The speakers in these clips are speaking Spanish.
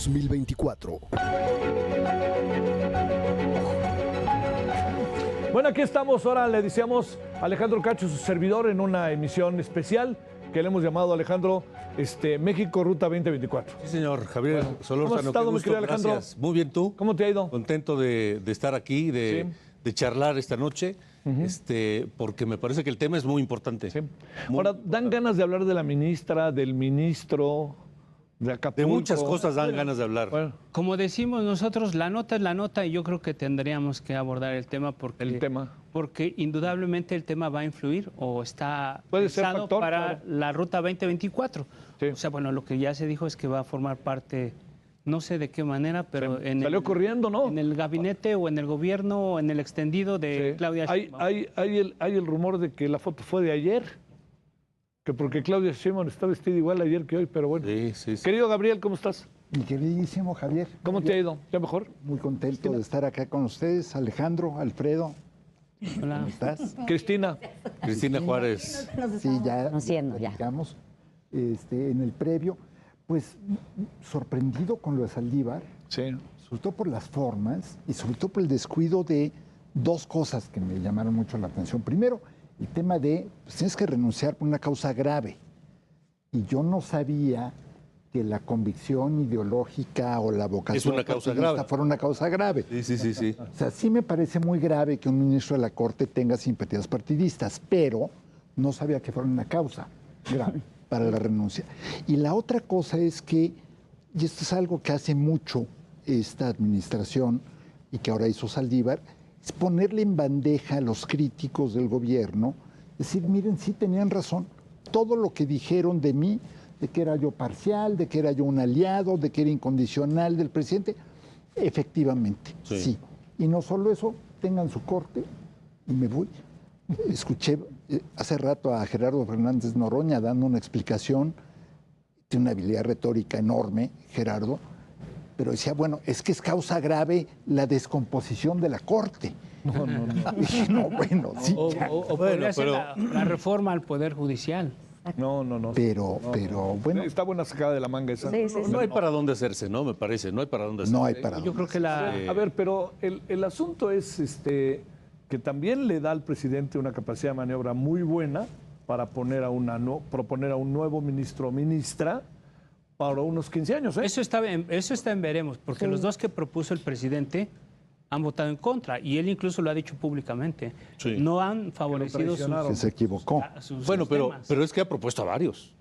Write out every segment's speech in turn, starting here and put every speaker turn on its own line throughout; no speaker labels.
2024.
Bueno, aquí estamos. Ahora le decíamos a Alejandro Cacho, su servidor, en una emisión especial que le hemos llamado, Alejandro, México Ruta 2024.
Sí, señor. Javier Solórzano,
¿Cómo has estado,
qué
mi
gusto,
querido Alejandro?
gracias. Muy bien, ¿tú?
¿Cómo te ha ido?
Contento de estar aquí, de charlar esta noche, porque me parece que el tema es muy importante.
Sí. Ahora, dan ganas de hablar de la ministra, del ministro, de Acapulco.
De muchas cosas dan ganas de hablar.
Bueno,
Como decimos nosotros, la nota es la nota y yo creo que tendríamos que abordar el tema porque indudablemente el tema va a influir o está
puede ser
pensado
factor
para
claro.
la Ruta 2024.
Sí.
O sea, bueno, lo que ya se dijo es que va a formar parte, no sé de qué manera, pero
salió corriendo, ¿no?
En el gabinete o en el gobierno o en el extendido de
Sí.
Claudia Sheinbaum.
Hay el rumor de que la foto fue de ayer, que porque Claudia Sheinbaum está vestida igual ayer que hoy, pero bueno.
Sí.
Querido Gabriel, ¿cómo estás?
Mi queridísimo Javier.
¿Cómo te ha ido? ¿Ya mejor?
Muy contento de estar acá con ustedes. Alejandro, Alfredo,
Hola.
¿cómo estás?
Cristina.
Cristina Juárez.
Sí, ya
conociendo, ya.
platicamos, en el previo. Pues sorprendido con lo de Saldívar,
Sí.
sobre todo por las formas y sobre todo por el descuido de dos cosas que me llamaron mucho la atención. Primero, el tema de, pues tienes que renunciar por una causa grave. Y yo no sabía que la convicción ideológica o la vocación
Es una causa
partidista
grave.
fuera una causa grave.
Sí.
O sea, sí me parece muy grave que un ministro de la Corte tenga simpatías partidistas, pero no sabía que fuera una causa grave para la renuncia. Y la otra cosa es que, y esto es algo que hace mucho esta administración y que ahora hizo Saldívar, es ponerle en bandeja a los críticos del gobierno, decir, miren, sí tenían razón, todo lo que dijeron de mí, de que era yo parcial, de que era yo un aliado, de que era incondicional del presidente, efectivamente, sí. Y no solo eso, tengan su corte y me voy. Escuché hace rato a Gerardo Fernández Noroña dando una explicación, tiene una habilidad retórica enorme, Gerardo, pero decía, bueno, es que es causa grave la descomposición de la corte.
No.
Dije, no, bueno, sí.
O podría ser la reforma al Poder Judicial.
No.
Pero bueno,
Está buena sacada de la manga esa.
Sí.
No hay para dónde hacerse, ¿no? Me parece, no hay para dónde hacerse.
no hay para
Yo
dónde.
creo que la...
A ver, pero el asunto es que también le da al presidente una capacidad de maniobra muy buena para proponer a un nuevo ministro o ministra para unos 15 años.
Eso está en veremos, porque los dos que propuso el presidente han votado en contra y él incluso lo ha dicho públicamente.
Sí.
No han favorecido
Que se equivocó.
sus
Bueno,
temas.
pero es que ha propuesto a varios.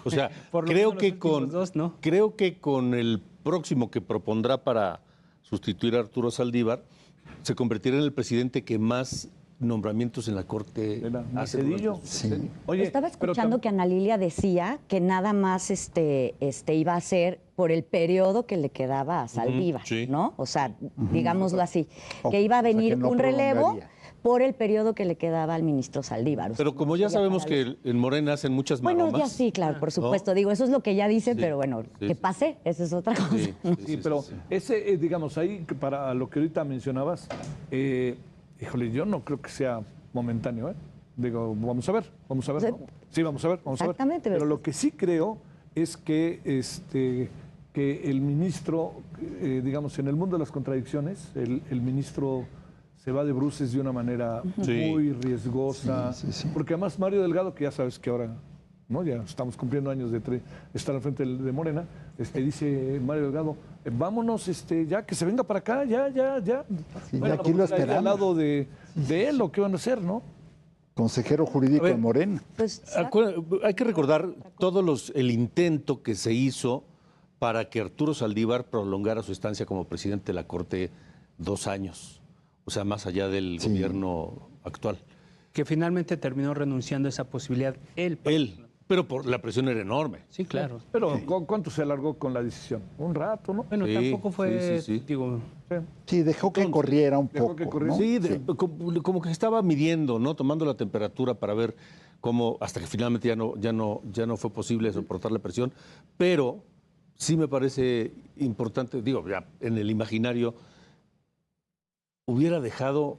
O sea,
Por lo
creo
menos
que
los últimos dos, ¿no?
creo que con el próximo que propondrá para sustituir a Arturo Saldívar, se convertirá en el presidente que más nombramientos en la Corte hace.
Cedillo.
Sí.
Oye,
Estaba
pero
escuchando que Ana Lilia decía que nada más iba a ser por el periodo que le quedaba a Saldívar,
sí.
¿no? O sea, digámoslo así,
O
que iba a
sea, que
venir
no
un relevo
prolongaría.
por el periodo que le quedaba al ministro Saldívar. O sea,
Pero como
no
ya
sería
sabemos
para
que en Morena hacen muchas maromas.
Bueno, ya sí, claro, por supuesto. Digo, eso es lo que ella dice,
Sí,
pero bueno,
sí,
que
sí.
pase, esa es otra cosa.
Sí, pero ese, digamos, ahí, que para lo que ahorita mencionabas, híjole, yo no creo que sea momentáneo, ¿eh? Digo, vamos a ver, ¿no? Sí, vamos a ver.
Exactamente.
Pero lo que sí creo es que, que el ministro, digamos, en el mundo de las contradicciones, el ministro se va de bruces de una manera muy riesgosa.
Sí.
Porque además Mario Delgado, que ya sabes que ahora, ¿no? Ya estamos cumpliendo años de estar al frente de Morena, dice Mario Delgado, vámonos, ya que se venga para acá, ya.
Sí, ya aquí lo
ahí al
esperamos.
lado de él, ¿o qué van a hacer, no?
Consejero jurídico
A ver,
de Morena.
Pues,
Hay que recordar el intento que se hizo para que Arturo Saldívar prolongara su estancia como presidente de la Corte 2 años, o sea, más allá del gobierno actual.
Que finalmente terminó renunciando a esa posibilidad él.
Pero la presión era enorme.
Sí, claro.
Pero ¿cuánto se alargó con la decisión? Un rato, ¿no?
Bueno,
Sí,
tampoco fue,
sí.
digo,
Sí, dejó que corriera un
dejó
poco.
que corriera.
¿no?
Sí, como que estaba midiendo, ¿no? Tomando la temperatura para ver cómo, hasta que finalmente ya no fue posible soportar la presión. Pero sí me parece importante, digo, ya en el imaginario, hubiera dejado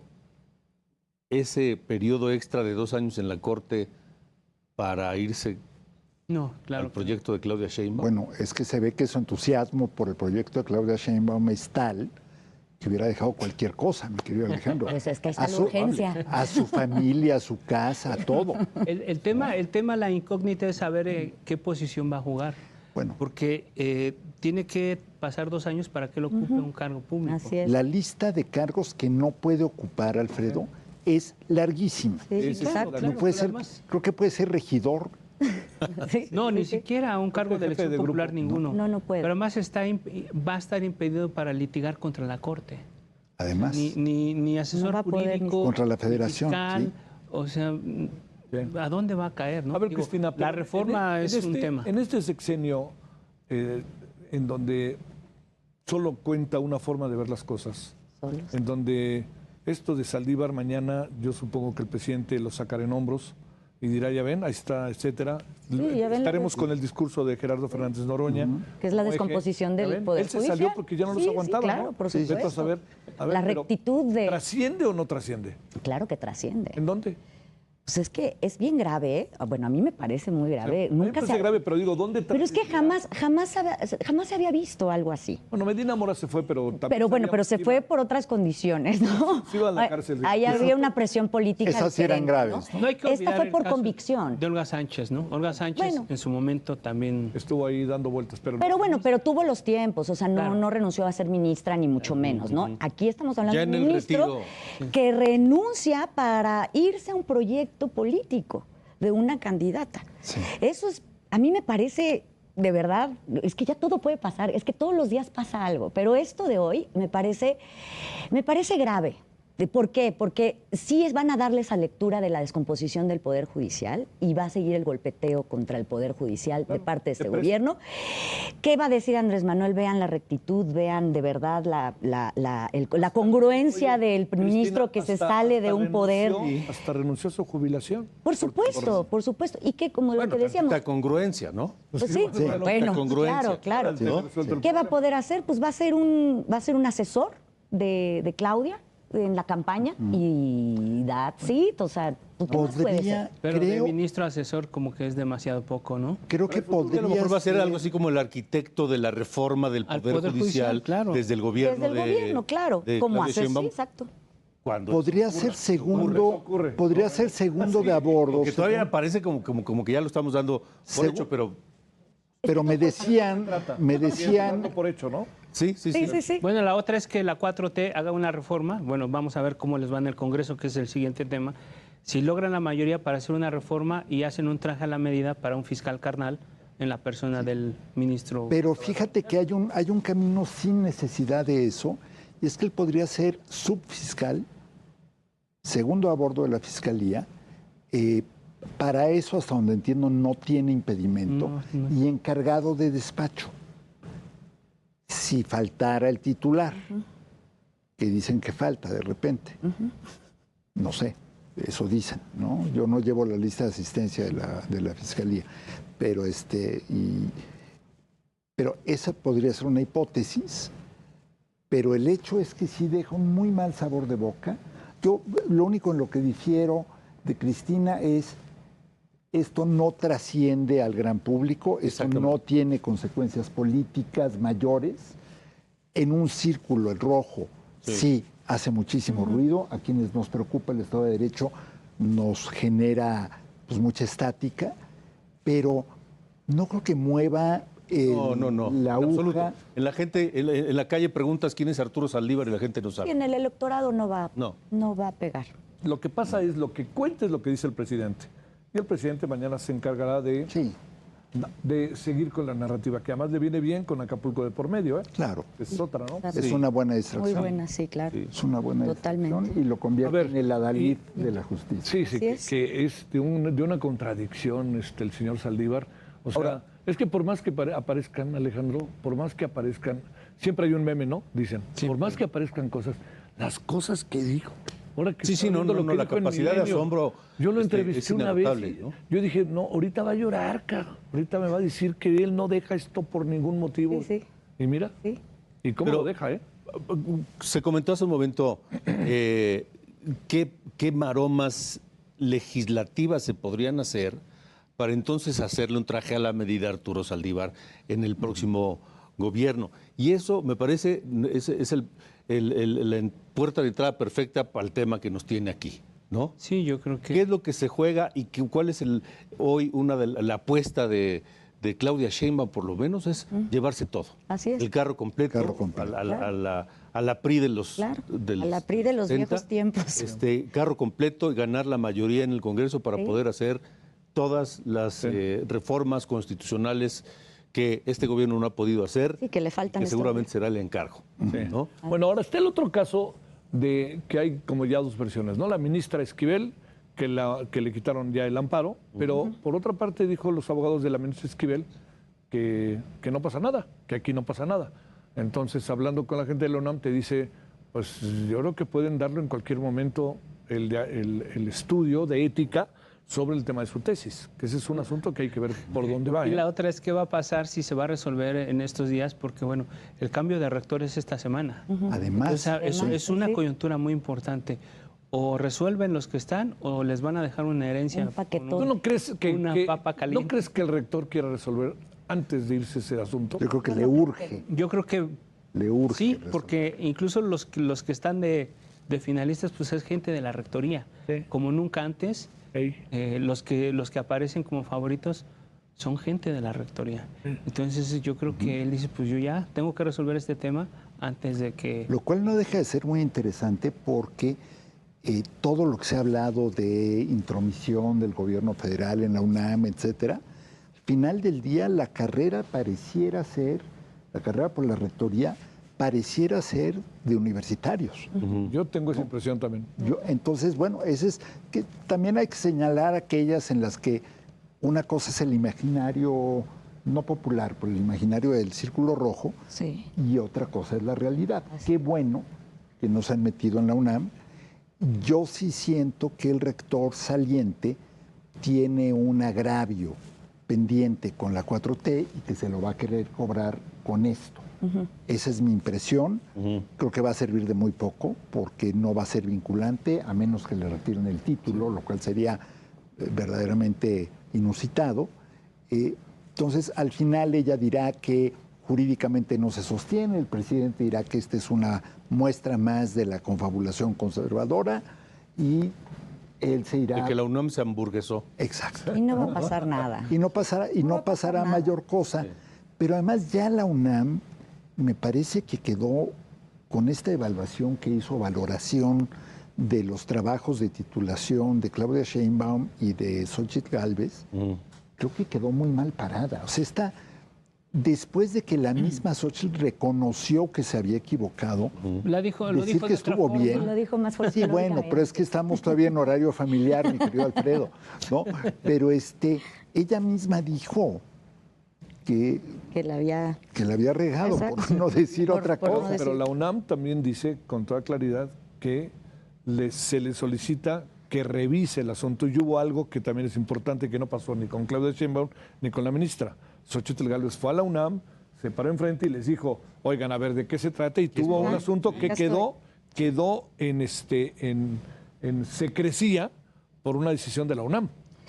ese periodo extra de 2 años en la Corte para irse
No, claro.
al proyecto de Claudia Sheinbaum.
Bueno, es que se ve que su entusiasmo por el proyecto de Claudia Sheinbaum es tal que hubiera dejado cualquier cosa, mi querido Alejandro.
Pues es que está la urgencia.
A su familia, a su casa, a todo.
El tema, la incógnita es saber qué posición va a jugar.
Bueno.
Porque tiene que pasar 2 años para que él ocupe un cargo público.
Así es.
La lista de cargos que no puede ocupar Alfredo es larguísima.
Sí, exacto.
No puede ser, creo que puede ser regidor.
No, ni siquiera un cargo de elección popular ninguno.
No puede.
Pero además va a estar impedido para litigar contra la Corte.
Además,
Ni asesor
No va a poder
jurídico.
Contra la Federación,
fiscal,
sí.
O sea, ¿a dónde va a caer? ¿No?
A ver,
Digo,
Cristina,
la reforma es un tema.
En este sexenio, en donde solo cuenta una forma de ver las cosas,
Solos.
en donde esto de Saldívar mañana, yo supongo que el presidente lo sacará en hombros y dirá, ya ven, ahí está, etcétera.
ya ven
Estaremos con el discurso de Gerardo Fernández Noroña.
Que es la
como eje.
descomposición
¿Ya
del
ven?
Poder
Él se
Judicial.
salió porque ya no los
Sí,
aguantaba,
sí, claro,
¿no?
por
Entonces,
supuesto.
a ver,
La
pero,
rectitud de...
¿trasciende o no trasciende?
Claro que trasciende.
¿En dónde?
Pues es que es bien grave, ¿eh? Bueno, a mí me parece muy grave.
A mí me parece grave, pero digo, ¿dónde
Pero es que jamás se había visto algo así.
Bueno, Medina Mora se fue, pero también
Pero bueno, pero se
sabíamos que
fue
iba-
por otras condiciones, ¿no?
Se iba a la cárcel.
Ahí había una presión política.
Esas sí eran
diferente,
graves,
¿no?
No hay que
Esta
olvidar
fue
el
por
caso
convicción.
de Olga Sánchez, ¿no? Olga Sánchez
Bueno.
en su momento también.
Estuvo ahí dando vueltas, pero...
Pero bueno, pero tuvo los tiempos, o sea,
Claro.
no renunció a ser ministra, ni mucho menos, ¿no? Aquí estamos hablando
Ya
de un
en el
ministro
retiro.
que renuncia para irse a un proyecto político de una candidata.
Sí.
Eso es, a mí me parece, de verdad, es que ya todo puede pasar, es que todos los días pasa algo, pero esto de hoy me parece grave. ¿Por qué? Porque sí van a darle esa lectura de la descomposición del Poder Judicial y va a seguir el golpeteo contra el Poder Judicial de parte de este gobierno. ¿Qué va a decir Andrés Manuel? Vean la rectitud, vean de verdad la congruencia del ministro que se sale de un poder.
Hasta renunció a su jubilación.
Por supuesto, por supuesto. Y que, como lo que decíamos...
La congruencia, ¿no?
Pues sí, bueno,
congruencia.
claro.
¿no?
¿Qué va a poder hacer? Pues va a ser un asesor de Claudia en la campaña y that's it, o sea, ¿qué más puede ser?
Pero de
creo,
ministro asesor como que es demasiado poco, ¿no?
creo que
A lo
podría
mejor va a ser
ser-
algo así como el arquitecto de la reforma del
Al
Poder,
Poder
Judicial,
Judicial, claro.
desde el gobierno
Desde el gobierno, claro,
de
como
Claudia
hace, sí,
Sheinbaum.
exacto.
Cuando
podría
eso
ser
ocurra.
segundo,
ocurre.
podría ser segundo de a bordo.
Porque todavía parece como que ya lo estamos dando por
Según-
hecho, pero
Pero me decían,
Dando por hecho, ¿no?
sí.
Sí.
Bueno, la otra es que la 4T haga una reforma. Bueno, vamos a ver cómo les va en el Congreso, que es el siguiente tema. Si logran la mayoría para hacer una reforma y hacen un traje a la medida para un fiscal carnal en la persona del ministro.
Pero fíjate que hay un camino sin necesidad de eso, y es que él podría ser subfiscal, segundo a bordo de la fiscalía. Para eso, hasta donde entiendo, no tiene impedimento,
No.
y encargado de despacho. Si faltara el titular, que dicen que falta de repente. No sé, eso dicen, ¿no? Yo no llevo la lista de asistencia de la fiscalía, pero pero esa podría ser una hipótesis, pero el hecho es que sí deja un muy mal sabor de boca. Yo lo único en lo que difiero de Cristina es esto no trasciende al gran público, esto no tiene consecuencias políticas mayores. En un círculo, el rojo, sí hace muchísimo ruido. A quienes nos preocupa el Estado de Derecho nos genera pues, mucha estática, pero no creo que mueva
No.
la
en absoluto.
aguja.
En la calle preguntas quién es Arturo Saldívar y la gente no
Y
sabe.
en el electorado no va a pegar.
Lo que pasa es, lo que cuenta es lo que dice el presidente. Y el presidente mañana se encargará de seguir con la narrativa, que además le viene bien con Acapulco de por medio, ¿eh?
Claro.
Es otra, ¿no?
Claro.
Es una buena distracción.
Muy buena, sí, claro.
Es una buena
Totalmente.
distracción y lo convierte
A ver,
en el adalid de la justicia.
Sí,
Así es.
que es de una contradicción el señor Saldívar. O sea, es que por más que aparezcan, Alejandro, por más que aparezcan, siempre hay un meme, ¿no? Dicen, por más que aparezcan cosas, las cosas que dijo. Ahora que
Sí,
estoy
no,
viendo lo que
la
dijo en
capacidad de
Milenio,
asombro
yo lo
es
entrevisté una vez
inagotable,
y
¿no?
yo dije, no, ahorita va a llorar, cabrón. Ahorita me va a decir que él no deja esto por ningún motivo.
Sí.
Y mira,
Sí.
y cómo
Pero-
lo deja, ¿eh?
Se comentó hace un momento qué maromas legislativas se podrían hacer para entonces hacerle un traje a la medida a Arturo Saldívar en el próximo gobierno. Y eso me parece es la puerta de entrada perfecta para el tema que nos tiene aquí, ¿no?
Sí, yo creo que...
¿Qué es lo que se juega y cuál es hoy una de la apuesta de Claudia Sheinbaum, por lo menos, es llevarse todo?
Así es.
El carro completo, a la PRI de los...
Claro, a la PRI de los
70,
viejos tiempos.
Carro completo y ganar la mayoría en el Congreso para poder hacer todas las reformas constitucionales que este gobierno no ha podido hacer,
Sí, que le faltan
que
esto.
seguramente será el encargo, ¿no?
Bueno, ahora está el otro caso de que hay como ya dos versiones, ¿no? La ministra Esquivel, que le quitaron ya el amparo, pero por otra parte dijo los abogados de la ministra Esquivel que no pasa nada, que aquí no pasa nada. Entonces, hablando con la gente de la UNAM, te dice, pues yo creo que pueden darlo en cualquier momento el estudio de ética sobre el tema de su tesis, que ese es un asunto que hay que ver por dónde va.
Y la otra es qué va a pasar si se va a resolver en estos días, porque bueno, el cambio de rector es esta semana.
Además,
O sea, es una
sí.
coyuntura muy importante. O resuelven los que están o les van a dejar una herencia.
Un paquetón.
con
¿Tú no crees
una papa caliente.
¿no crees que el rector quiera resolver antes de irse ese asunto?
yo creo que le urge,
Yo creo que
le urge.
sí,
resolver.
porque incluso los que están de finalistas, pues es gente de la rectoría.
Sí.
Como nunca antes,
Ey.
los que aparecen como favoritos son gente de la rectoría. Entonces yo creo que él dice, pues yo ya tengo que resolver este tema antes de que...
Lo cual no deja de ser muy interesante porque todo lo que se ha hablado de intromisión del gobierno federal en la UNAM, etcétera, al final del día la carrera por la rectoría pareciera ser de universitarios.
Yo tengo esa impresión también.
Entonces, bueno, ese es que también hay que señalar aquellas en las que una cosa es el imaginario no popular, pero el imaginario del círculo rojo,
Sí.
y otra cosa es la realidad. Qué bueno que nos han metido en la UNAM. Yo sí siento que el rector saliente tiene un agravio pendiente con la 4T y que se lo va a querer cobrar con esto. Esa es mi impresión. Creo que va a servir de muy poco porque no va a ser vinculante a menos que le retiren el título, lo cual sería verdaderamente inusitado. Entonces, al final ella dirá que jurídicamente no se sostiene, el presidente dirá que esta es una muestra más de la confabulación conservadora y él se irá...
De que la UNAM se hamburguesó.
Exacto.
Y no va a pasar nada.
Y no pasará mayor cosa. Pero además ya la UNAM me parece que quedó con esta evaluación que hizo, valoración de los trabajos de titulación de Claudia Sheinbaum y de Xóchitl Gálvez, creo que quedó muy mal parada. O sea, después de que la misma Xóchitl reconoció que se había equivocado,
lo dijo
decir que
de otra
estuvo
forma.
bien.
Lo dijo más
Sí,
folclóricamente.
bueno, pero es que estamos todavía en horario familiar, mi querido Alfredo, ¿no? Pero ella misma dijo que
la había
regado,
Exacto.
por no decir
Por-
otra
por no
cosa.
decir-
Pero la UNAM también dice con toda claridad que se le solicita que revise el asunto. Y hubo algo que también es importante que no pasó ni con Claudia Sheinbaum ni con la ministra. Xóchitl Gálvez fue a la UNAM, se paró enfrente y les dijo, oigan, a ver, ¿de qué se trata? Y tuvo un asunto que
Ya
quedó en secrecía por una decisión de la UNAM,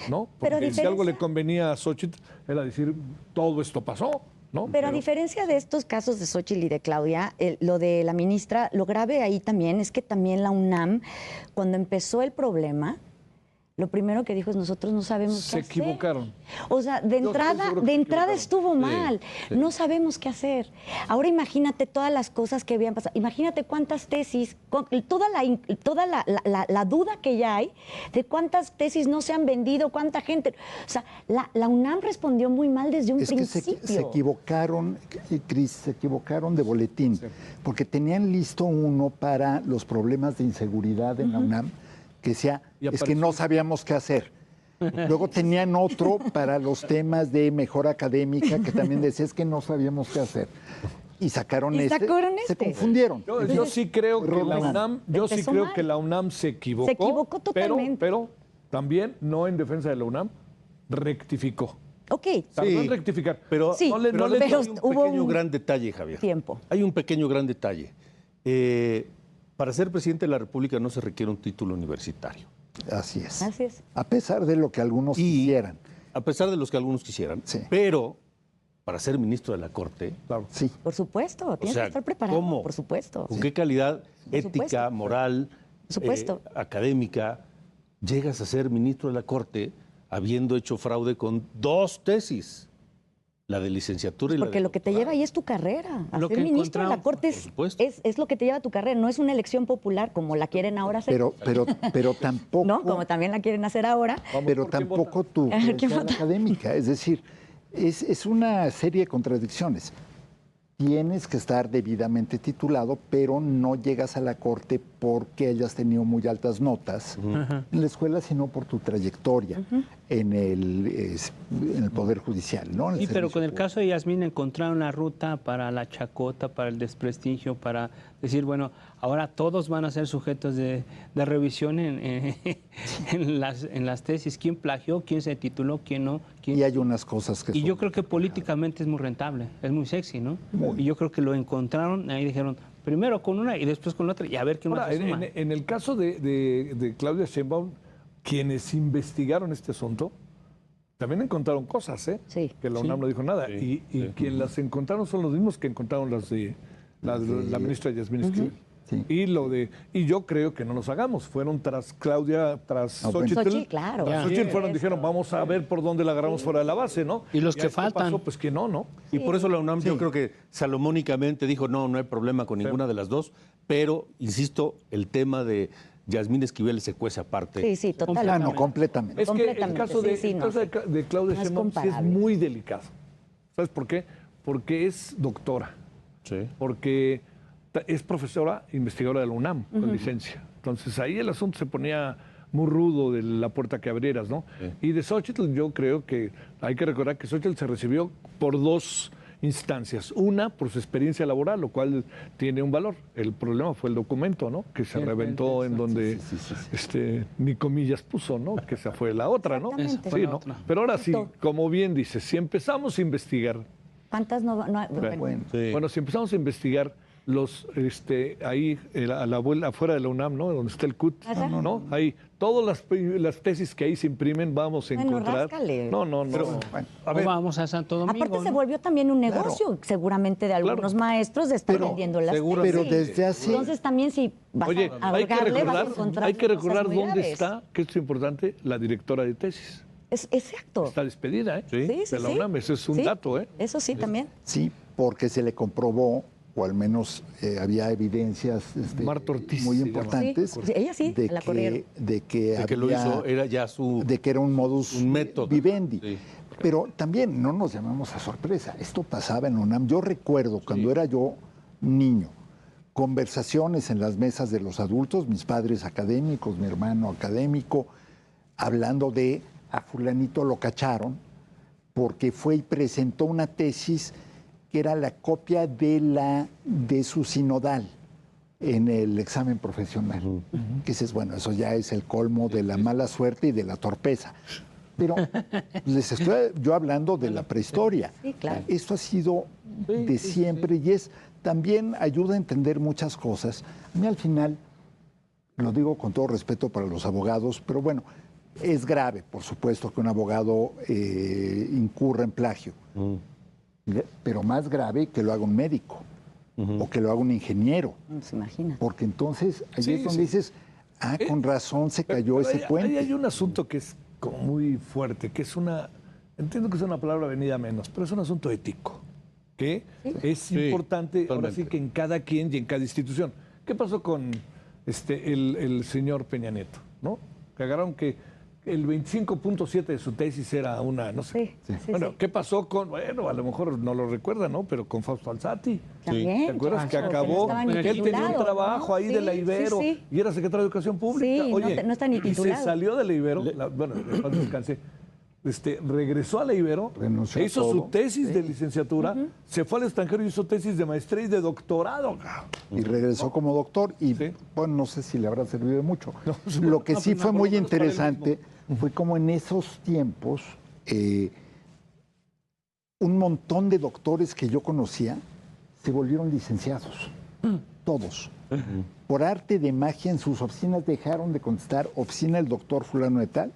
¿no?
Pero a
Porque si algo
diferencia-
le convenía a Xóchitl era decir, todo esto pasó, ¿no?
Pero a diferencia de estos casos de Xóchitl y de Claudia, lo de la ministra, lo grave ahí también es que también la UNAM, cuando empezó el problema, lo primero que dijo es nosotros no sabemos
Se
qué hacer.
equivocaron.
O sea, de
Yo estoy
entrada,
seguro que se equivocaron.
estuvo mal. No sabemos qué hacer. Ahora imagínate todas las cosas que habían pasado. Imagínate cuántas tesis, toda la duda que ya hay de cuántas tesis no se han vendido, cuánta gente. O sea, la UNAM respondió muy mal desde un
Es que
principio.
se equivocaron, Cris, se equivocaron de boletín, porque tenían listo uno para los problemas de inseguridad en la UNAM, que decía,
Y
es que no sabíamos qué hacer. Luego tenían otro para los temas de mejora académica, que también decía, es que no sabíamos qué hacer. Y sacaron
Y sacaron
se
este.
confundieron.
Yo sí creo que la
Error
UNAM,
Empezó mal.
se equivocó.
Se equivocó totalmente.
Pero también, no en defensa de la UNAM, rectificó.
Ok,
Tardó
Sí,
en rectificar.
Pero,
Sí,
no le
pero
dio-
hay un
hubo
pequeño
un
gran detalle, Javier.
tiempo.
Hay un pequeño gran detalle. Para ser presidente de la República no se requiere un título universitario.
Así es.
Así es.
A pesar de lo que algunos quisieran.
a pesar de los que algunos quisieran.
Sí.
Pero para ser ministro de la Corte,
Claro.
Sí.
Por supuesto, tienes
sea,
que estar preparado,
¿cómo?
por supuesto.
¿con qué calidad
Por
ética,
supuesto.
moral,
Por supuesto.
académica llegas a ser ministro de la Corte habiendo hecho fraude con 2 tesis? La de licenciatura y la
Porque
de
lo que te lleva ahí es tu carrera. A
Lo
ser
que
ministro de la
encontramos,
Corte
por supuesto.
es lo que te lleva a tu carrera. No es una elección popular como la quieren ahora hacer.
Pero tampoco.
¿No? Como también la quieren hacer ahora.
Pero tampoco tu
A ver, ¿quién
credencial
vota?
académica. Es decir, es una serie de contradicciones. Tienes que estar debidamente titulado, pero no llegas a la corte porque hayas tenido muy altas notas en la escuela, sino por tu trayectoria en el Poder Judicial, ¿no? En el
Sí, pero
servicio
con el
público.
caso de Yasmín encontraron la ruta para la chacota, para el desprestigio, para decir, bueno, ahora todos van a ser sujetos de revisión en las tesis. ¿Quién plagió? ¿Quién se tituló? ¿Quién no? ¿Quién...
Y hay unas cosas que
Y
son-
yo creo que políticamente es muy rentable, es muy sexy, ¿no? Y yo creo que lo encontraron, ahí dijeron, primero con una y después con la otra, y a ver quién más
Ahora,
se suma.
en el caso de Claudia Sheinbaum, quienes investigaron este asunto, también encontraron cosas, ¿eh?
Sí.
Que la UNAM no dijo nada. Y quien las encontraron son los mismos que encontraron las de la ministra Yasmín Esquivel.
Sí.
Y yo creo que no nos hagamos. Fueron tras Claudia, tras
Ah, bueno.
Xochitl.
Xochitl, claro.
Tras
Sí.
Xochitl dijeron, vamos a ver por dónde la agarramos fuera de la base, ¿no?
Y los que
a esto
faltan.
pasó, pues que no.
Y por eso la UNAM yo creo que salomónicamente dijo, no hay problema con ninguna de las dos, pero, insisto, el tema de Yasmín Esquivel se cuece aparte.
Sí, sí,
Ah,
totalmente.
no, completamente.
Es que el
Completamente,
caso de,
sí,
el
no.
caso de Claudia
No es
Sheinbaum sí es
comparable.
muy delicado. ¿Sabes por qué? Porque es doctora,
Sí.
porque es profesora investigadora de la UNAM con licencia. Entonces ahí el asunto se ponía muy rudo de la puerta que abrieras, ¿no? Y de Xochitl yo creo que hay que recordar que Xochitl se recibió por 2 instancias. Una, por su experiencia laboral, lo cual tiene un valor. El problema fue el documento, ¿no? Que se reventó en donde ni comillas puso, ¿no? Que esa fue la otra, ¿no?
Exactamente.
Sí, ¿no? Pero ahora sí, como bien dices, si empezamos a investigar,
¿Cuántas no? Bueno,
Bueno,
Sí.
bueno, si empezamos a investigar los, ahí a la vuelta afuera de la UNAM, ¿no? Donde está el CUT,
Ajá.
¿no? Ahí, todas las tesis que ahí se imprimen, vamos a
Bueno,
encontrar.
ráscale.
No.
bueno,
O vamos a Santo Domingo.
aparte se
¿no?
volvió también un negocio, seguramente de algunos maestros de estar
Pero-
vendiendo las
seguro,
tesis.
pero desde hace-
Entonces también si vas
Oye,
a
hay que
ahorcarle, vas a
recordar,
encontrar
hay que
cosas
recordar
muy
dónde
graves.
está, que esto es importante, la directora de tesis.
Es exacto.
Está despedida, ¿eh?
Sí.
Sí, sí,
de la
sí.
UNAM, ese es un
Sí,
dato, ¿eh?
Eso sí, también.
sí, porque se le comprobó, o al menos había evidencias
Marta Ortiz
muy
se llama.
importantes,
Sí, ella sí,
de,
la corrieron.
de que
De que lo
había-
hizo, era ya su...
de que era un modus
un método.
vivendi.
Sí.
Pero también no nos llamamos a sorpresa. Esto pasaba en la UNAM. Yo recuerdo cuando era yo niño, conversaciones en las mesas de los adultos, mis padres académicos, mi hermano académico, hablando de a fulanito lo cacharon porque fue y presentó una tesis que era la copia de su sinodal en el examen profesional. Que dices, bueno, eso ya es el colmo de la mala suerte y de la torpeza. Pero les estoy yo hablando de la prehistoria.
Sí, claro.
Esto ha sido de siempre y es también ayuda a entender muchas cosas. A mí al final, lo digo con todo respeto para los abogados, pero bueno, es grave, por supuesto, que un abogado incurra en plagio. Pero más grave que lo haga un médico o que lo haga un ingeniero.
No se imagina.
Porque entonces ahí
Sí,
es donde
sí.
dices, con razón se cayó
Pero
ese
ahí
puente.
hay un asunto que es como muy fuerte, que es entiendo que es una palabra venida menos, pero es un asunto ético, que es importante, ahora
totalmente.
sí que en cada quien y en cada institución. ¿Qué pasó con el señor Peña Nieto? ¿No? Que agarraron que el 25.7 de su tesis era una, no sé.
Sí, sí,
Bueno,
sí.
¿qué pasó con, bueno, a lo mejor no lo recuerda, ¿no? Pero con Fausto Alzati.
También.
¿Te acuerdas que
claro,
acabó?
no estaba ni
Que él tenía un
titulado,
trabajo
¿no?
ahí
Sí,
de la Ibero
sí, sí.
y era secretario de Educación Pública.
Sí,
Oye,
no está ni
y se
titulado.
salió de la Ibero, bueno, después descansé. Regresó a la Ibero,
Renunció a
hizo
todo.
su tesis de licenciatura, se fue al extranjero y hizo tesis de maestría y de doctorado.
Y regresó como doctor y,
Sí.
bueno, no sé si le habrá servido de mucho. Lo que sí fue muy interesante fue como en esos tiempos un montón de doctores que yo conocía se volvieron licenciados, todos. Por arte de magia en sus oficinas dejaron de contestar oficina del doctor fulano de tal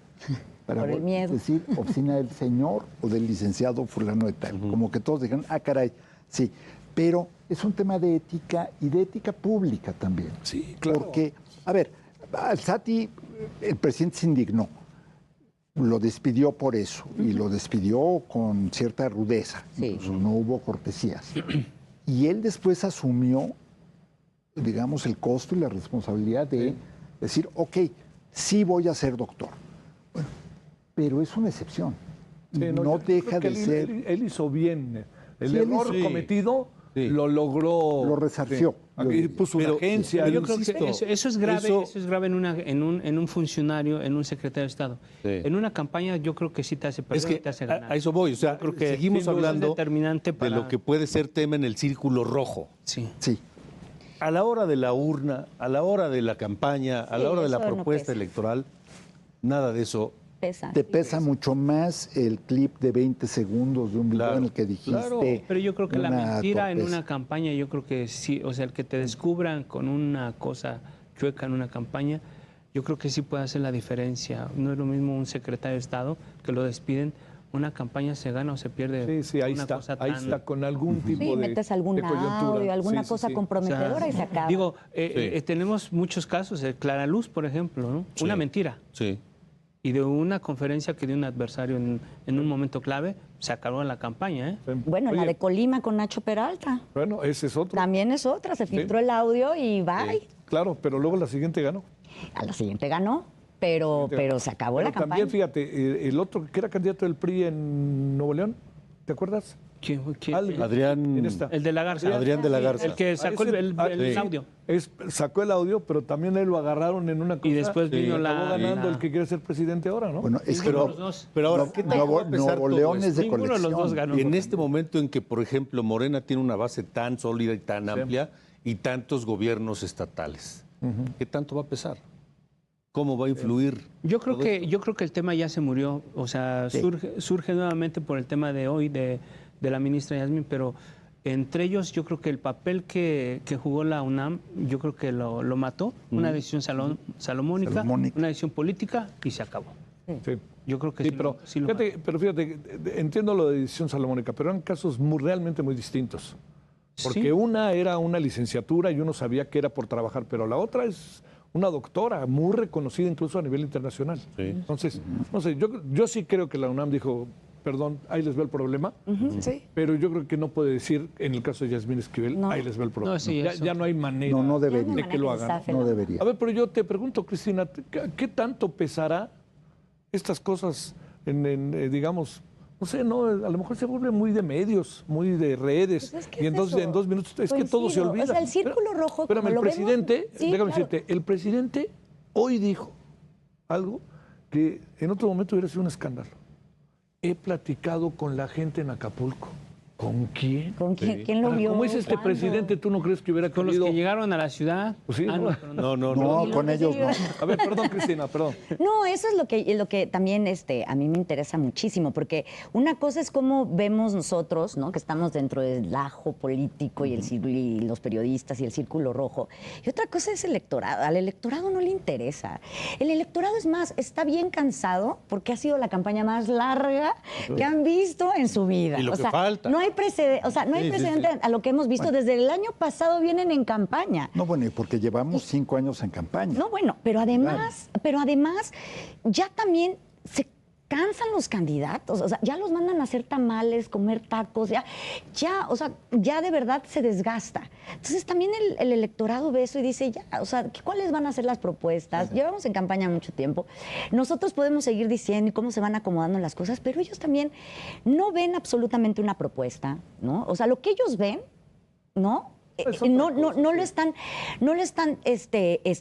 para
Por el miedo.
decir oficina del señor o del licenciado fulano de tal. Como que todos digan, ah, caray, sí. Pero es un tema de ética y de ética pública también.
Sí, claro.
Porque, a ver, al Sati el presidente se indignó. Lo despidió por eso y lo despidió con cierta rudeza.
Sí.
Incluso no hubo cortesías. Y él después asumió, digamos, el costo y la responsabilidad de decir, ok, sí voy a ser doctor. Bueno, pero es una excepción.
Sí,
no
yo
deja
creo que
de ser...
él hizo bien. El
Sí, él
error
hizo-
cometido
Sí.
lo logró.
Lo resarció.
Aquí puso una
Pero-
agencia.
Pero yo creo
insisto,
que eso es grave,
eso-
eso es grave en un funcionario, en un secretario de Estado.
Sí.
En una campaña yo creo que sí te hace perder,
Es que
te hace
a
ganar.
eso voy, o sea,
Yo creo que
seguimos
sin duda es
hablando
determinante
de
para-
lo que puede ser tema en el círculo rojo.
Sí.
Sí.
A la hora de la urna, a la hora de la campaña, a
Sí,
la hora de la
eso no
propuesta
pesa.
electoral, nada de eso.
Pesa.
Te pesa mucho más el clip de 20 segundos de un video
Claro,
en el que dijiste...
claro.
Pero yo creo que la
una
mentira en
torpeza.
una campaña, yo creo que sí, o sea, el que te descubran con una cosa chueca en una campaña, yo creo que sí puede hacer la diferencia. No es lo mismo un secretario de Estado que lo despiden, una campaña se gana o se pierde.
Sí, ahí
una
está.
cosa
Ahí
tan-
está, con algún tipo
Sí,
de.
metes algún
de coyuntura.
audio, alguna
Sí, sí,
cosa
sí.
comprometedora y se acaba.
Digo, tenemos muchos casos, Clara Luz, por ejemplo, ¿no?
Sí.
Una mentira.
Sí.
Y de una conferencia que dio un adversario en un momento clave, se acabó la campaña, ¿eh?
Bueno, la
Oye,
de Colima con Nacho Peralta.
Bueno, ese es otro.
También es otra, se filtró el audio y bye.
Claro, pero luego la siguiente ganó.
A la siguiente ganó, pero se acabó
Pero
la campaña.
también, fíjate, el otro que era candidato del PRI en Nuevo León, ¿te acuerdas?
¿Quién?
Adrián-
¿Quién está?
El de la Garza.
Adrián de la Garza.
El que sacó
Ese-
el
sí.
audio.
Sacó el audio, pero también él lo agarraron en una cosa.
Y después vino
acabó
la-
ganando
la-
el que quiere ser presidente ahora, ¿no?
Bueno, es que
Pero,
los dos.
pero ahora,
Nuevo-
¿qué tanto va a pesar
Nuevo
todo
León
esto?
es de
Ninguno de los
colección.
dos ganó.
En este momento en que, por ejemplo, Morena tiene una base tan sólida y tan amplia y tantos gobiernos estatales, ¿qué tanto va a pesar? ¿Cómo va a influir?
Yo creo
todo
que
esto?
yo creo que el tema ya se murió, o sea,
Sí.
surge nuevamente por el tema de hoy de la ministra Yasmín, pero entre ellos yo creo que el papel que jugó la UNAM, yo creo que lo mató, una decisión salomónica,
Salomónica.
una decisión política y se acabó.
Sí.
Yo creo que
Sí,
sí,
pero,
sí lo
fíjate,
mató.
pero fíjate, entiendo lo de decisión salomónica, pero eran casos realmente muy distintos. Porque
Sí.
una era una licenciatura y uno sabía que era por trabajar, pero la otra es una doctora muy reconocida incluso a nivel internacional.
Sí.
Entonces, no sé, yo sí creo que la UNAM dijo, perdón, ahí les ve el problema,
Sí.
pero yo creo que no puede decir, en el caso de Yasmín Esquivel,
No.
ahí les ve el problema.
No, sí,
ya,
eso.
ya no hay manera
No debería.
de que lo hagan.
No debería.
A ver, pero yo te pregunto, Cristina, ¿qué tanto pesará estas cosas digamos, no sé, no, a lo mejor se vuelve muy de medios, muy de redes,
Pues es que
y
es
entonces
eso.
en 2 minutos es que todo se
Coincido.
olvida.
O sea, el círculo rojo,
Espérame,
como
el
lo vemos-
presidente,
Sí,
déjame
claro.
decirte, el presidente hoy dijo algo que en otro momento hubiera sido un escándalo. He platicado con la gente en Acapulco. ¿Con quién?
¿Con quién lo
Ahora,
vio?
¿Cómo es este
¿Cuándo?
presidente? ¿Tú no crees que hubiera
Con los
querido?
que llegaron a la ciudad.
Pues sí, ¿no?
pero
No, no,
No,
no.
con ellos no.
A ver, perdón, Cristina, perdón.
No, eso es lo que también a mí me interesa muchísimo, porque una cosa es cómo vemos nosotros, ¿no? Que estamos dentro del ajo político y los periodistas y el círculo rojo. Y otra cosa es el electorado. Al electorado no le interesa. El electorado, es más, está bien cansado porque ha sido la campaña más larga que han visto en su vida.
Y lo que falta.
No hay precedente, no hay
Sí, sí,
precedente
sí.
a lo que hemos visto. Desde el año pasado vienen en campaña.
No, bueno, y porque llevamos 5 años en campaña.
No, bueno, pero además, ya también se cansan los candidatos, o sea, ya los mandan a hacer tamales, comer tacos, o sea, ya de verdad se desgasta. Entonces también el electorado ve eso y dice, ya, o sea, ¿cuáles van a ser las propuestas? Llevamos en campaña mucho tiempo. Nosotros podemos seguir diciendo y cómo se van acomodando las cosas, pero ellos también no ven absolutamente una propuesta, ¿no? O sea, lo que ellos ven, ¿no?
Es otra
No
cosa,
lo están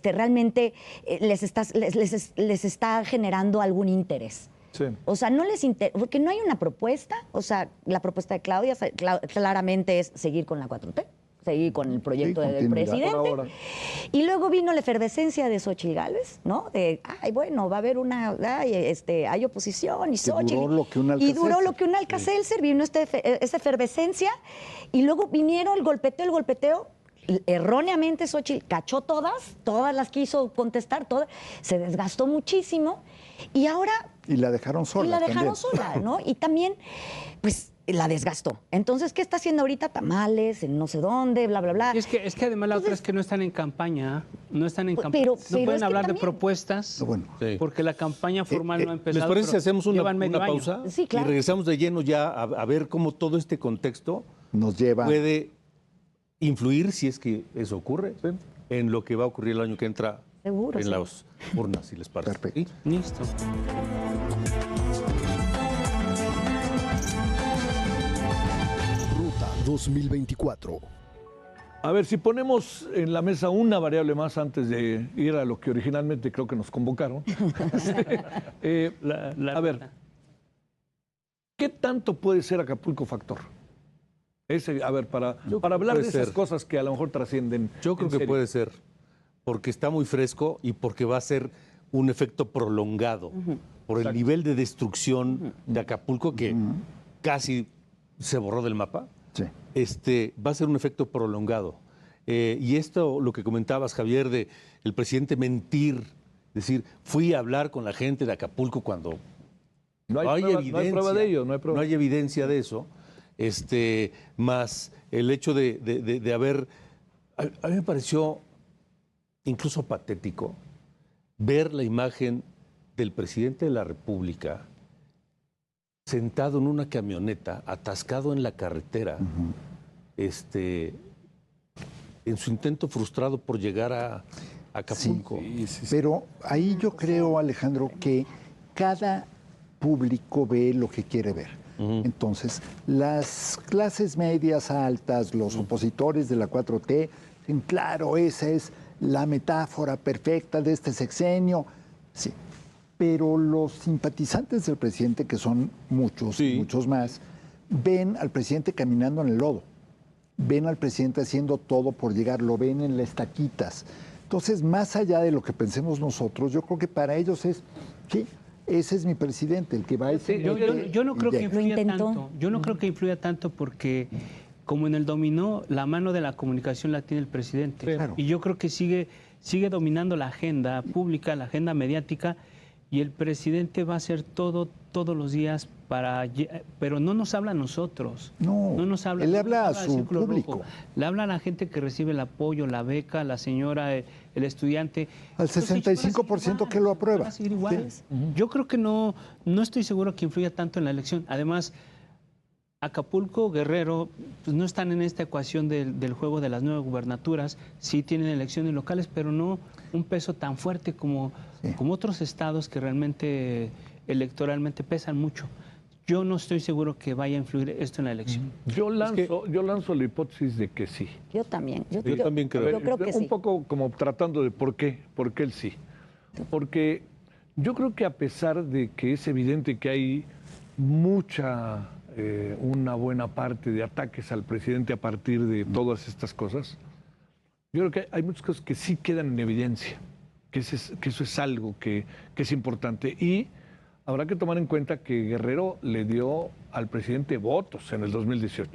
realmente les está generando algún interés.
Sí.
O sea, no les interesa, porque no hay una propuesta. O sea, la propuesta de Claudia claramente es seguir con la 4T, seguir con el proyecto
Sí,
del
continuidad.
presidente.
Por ahora.
Y luego vino la efervescencia de Xochitl Gálvez, ¿no? De, bueno, va a haber hay oposición y Xochitl.
duró lo que un
Y
Alka-Seltzer.
duró lo que un Alka-Seltzer, vino esa efervescencia, y luego vinieron el golpeteo, erróneamente Xochitl cachó todas las quiso contestar, todas, se desgastó muchísimo y ahora...
Y la dejaron sola.
Y la dejaron
también.
sola, ¿no? Y también, pues, la desgastó. Entonces, ¿qué está haciendo ahorita? Tamales, en no sé dónde, bla, bla, bla.
Es que además la otra es que no están en campaña, no están en campaña.
pero
No
es
pueden
que
hablar de
también-
propuestas
Bueno.
Sí.
porque la campaña formal no ha empezado.
¿Les parece si
pero
hacemos una
llevan medio año.
pausa?
Sí, claro.
Y regresamos de lleno ya a ver cómo todo este contexto
Nos lleva...
puede influir, si es que eso ocurre, en lo que va a ocurrir el año que entra
Seguro,
en
sí.
las urnas, si les parece.
Perfecto.
¿Sí?
Listo.
Ruta 2024.
A ver, si ponemos en la mesa una variable más antes de ir a lo que originalmente creo que nos convocaron. A ver, ¿qué tanto puede ser Acapulco factor? A ver, para hablar de
puede
esas
ser.
cosas que a lo mejor trascienden.
Yo creo
en
que
serio.
puede ser, porque está muy fresco y porque va a ser un efecto prolongado por el nivel de destrucción de Acapulco que casi se borró del mapa.
Sí.
Va a ser un efecto prolongado. Y esto, lo que comentabas, Javier, de el presidente mentir, decir, fui a hablar con la gente de Acapulco cuando
No hay
evidencia.
no hay prueba de ello, no hay prueba.
No hay evidencia de eso. Más el hecho de haber... A mí me pareció incluso patético ver la imagen del presidente de la República sentado en una camioneta, atascado en la carretera, en su intento frustrado por llegar a Acapulco.
Pero ahí yo creo, Alejandro, que cada público ve lo que quiere ver. Entonces, las clases medias altas, los opositores de la 4T, dicen, claro, esa es la metáfora perfecta de este sexenio. Sí. Pero los simpatizantes del presidente, que son muchos,
Sí.
muchos más, ven al presidente caminando en el lodo. Ven al presidente haciendo todo por llegar, lo ven en las taquitas. Entonces, más allá de lo que pensemos nosotros, yo creo que para ellos es, sí, ese es mi presidente, el que va a ese...
Yo no creo que influya
Lo intentó.
tanto. Yo no creo que influya tanto porque, como en el dominó, la mano de la comunicación la tiene el presidente.
Claro.
Y yo creo que sigue dominando la agenda pública, la agenda mediática, y el presidente va a hacer todo todos los días pero no nos habla a nosotros.
No,
nos habla.
él le
no
habla
nos
a
al
su
Círculo
público.
Rojo. Le habla a la gente que recibe el apoyo, la beca, la señora, el estudiante.
Al
Entonces,
65% que lo aprueba.
van a seguir iguales. Yo creo que no estoy seguro que influya tanto en la elección. Además, Acapulco, Guerrero, pues no están en esta ecuación del juego de las 9 gubernaturas. Sí tienen elecciones locales, pero no un peso tan fuerte como otros estados que realmente electoralmente pesan mucho. Yo no estoy seguro que vaya a influir esto en la elección.
Yo lanzo la hipótesis de que sí.
Yo también. Yo
también creo.
Yo creo que
Un
sí.
poco como tratando de por qué el sí. Porque yo creo que a pesar de que es evidente que hay una buena parte de ataques al presidente a partir de todas estas cosas, yo creo que hay muchas cosas que sí quedan en evidencia, que eso es algo que es importante. Y habrá que tomar en cuenta que Guerrero le dio al presidente votos en el 2018.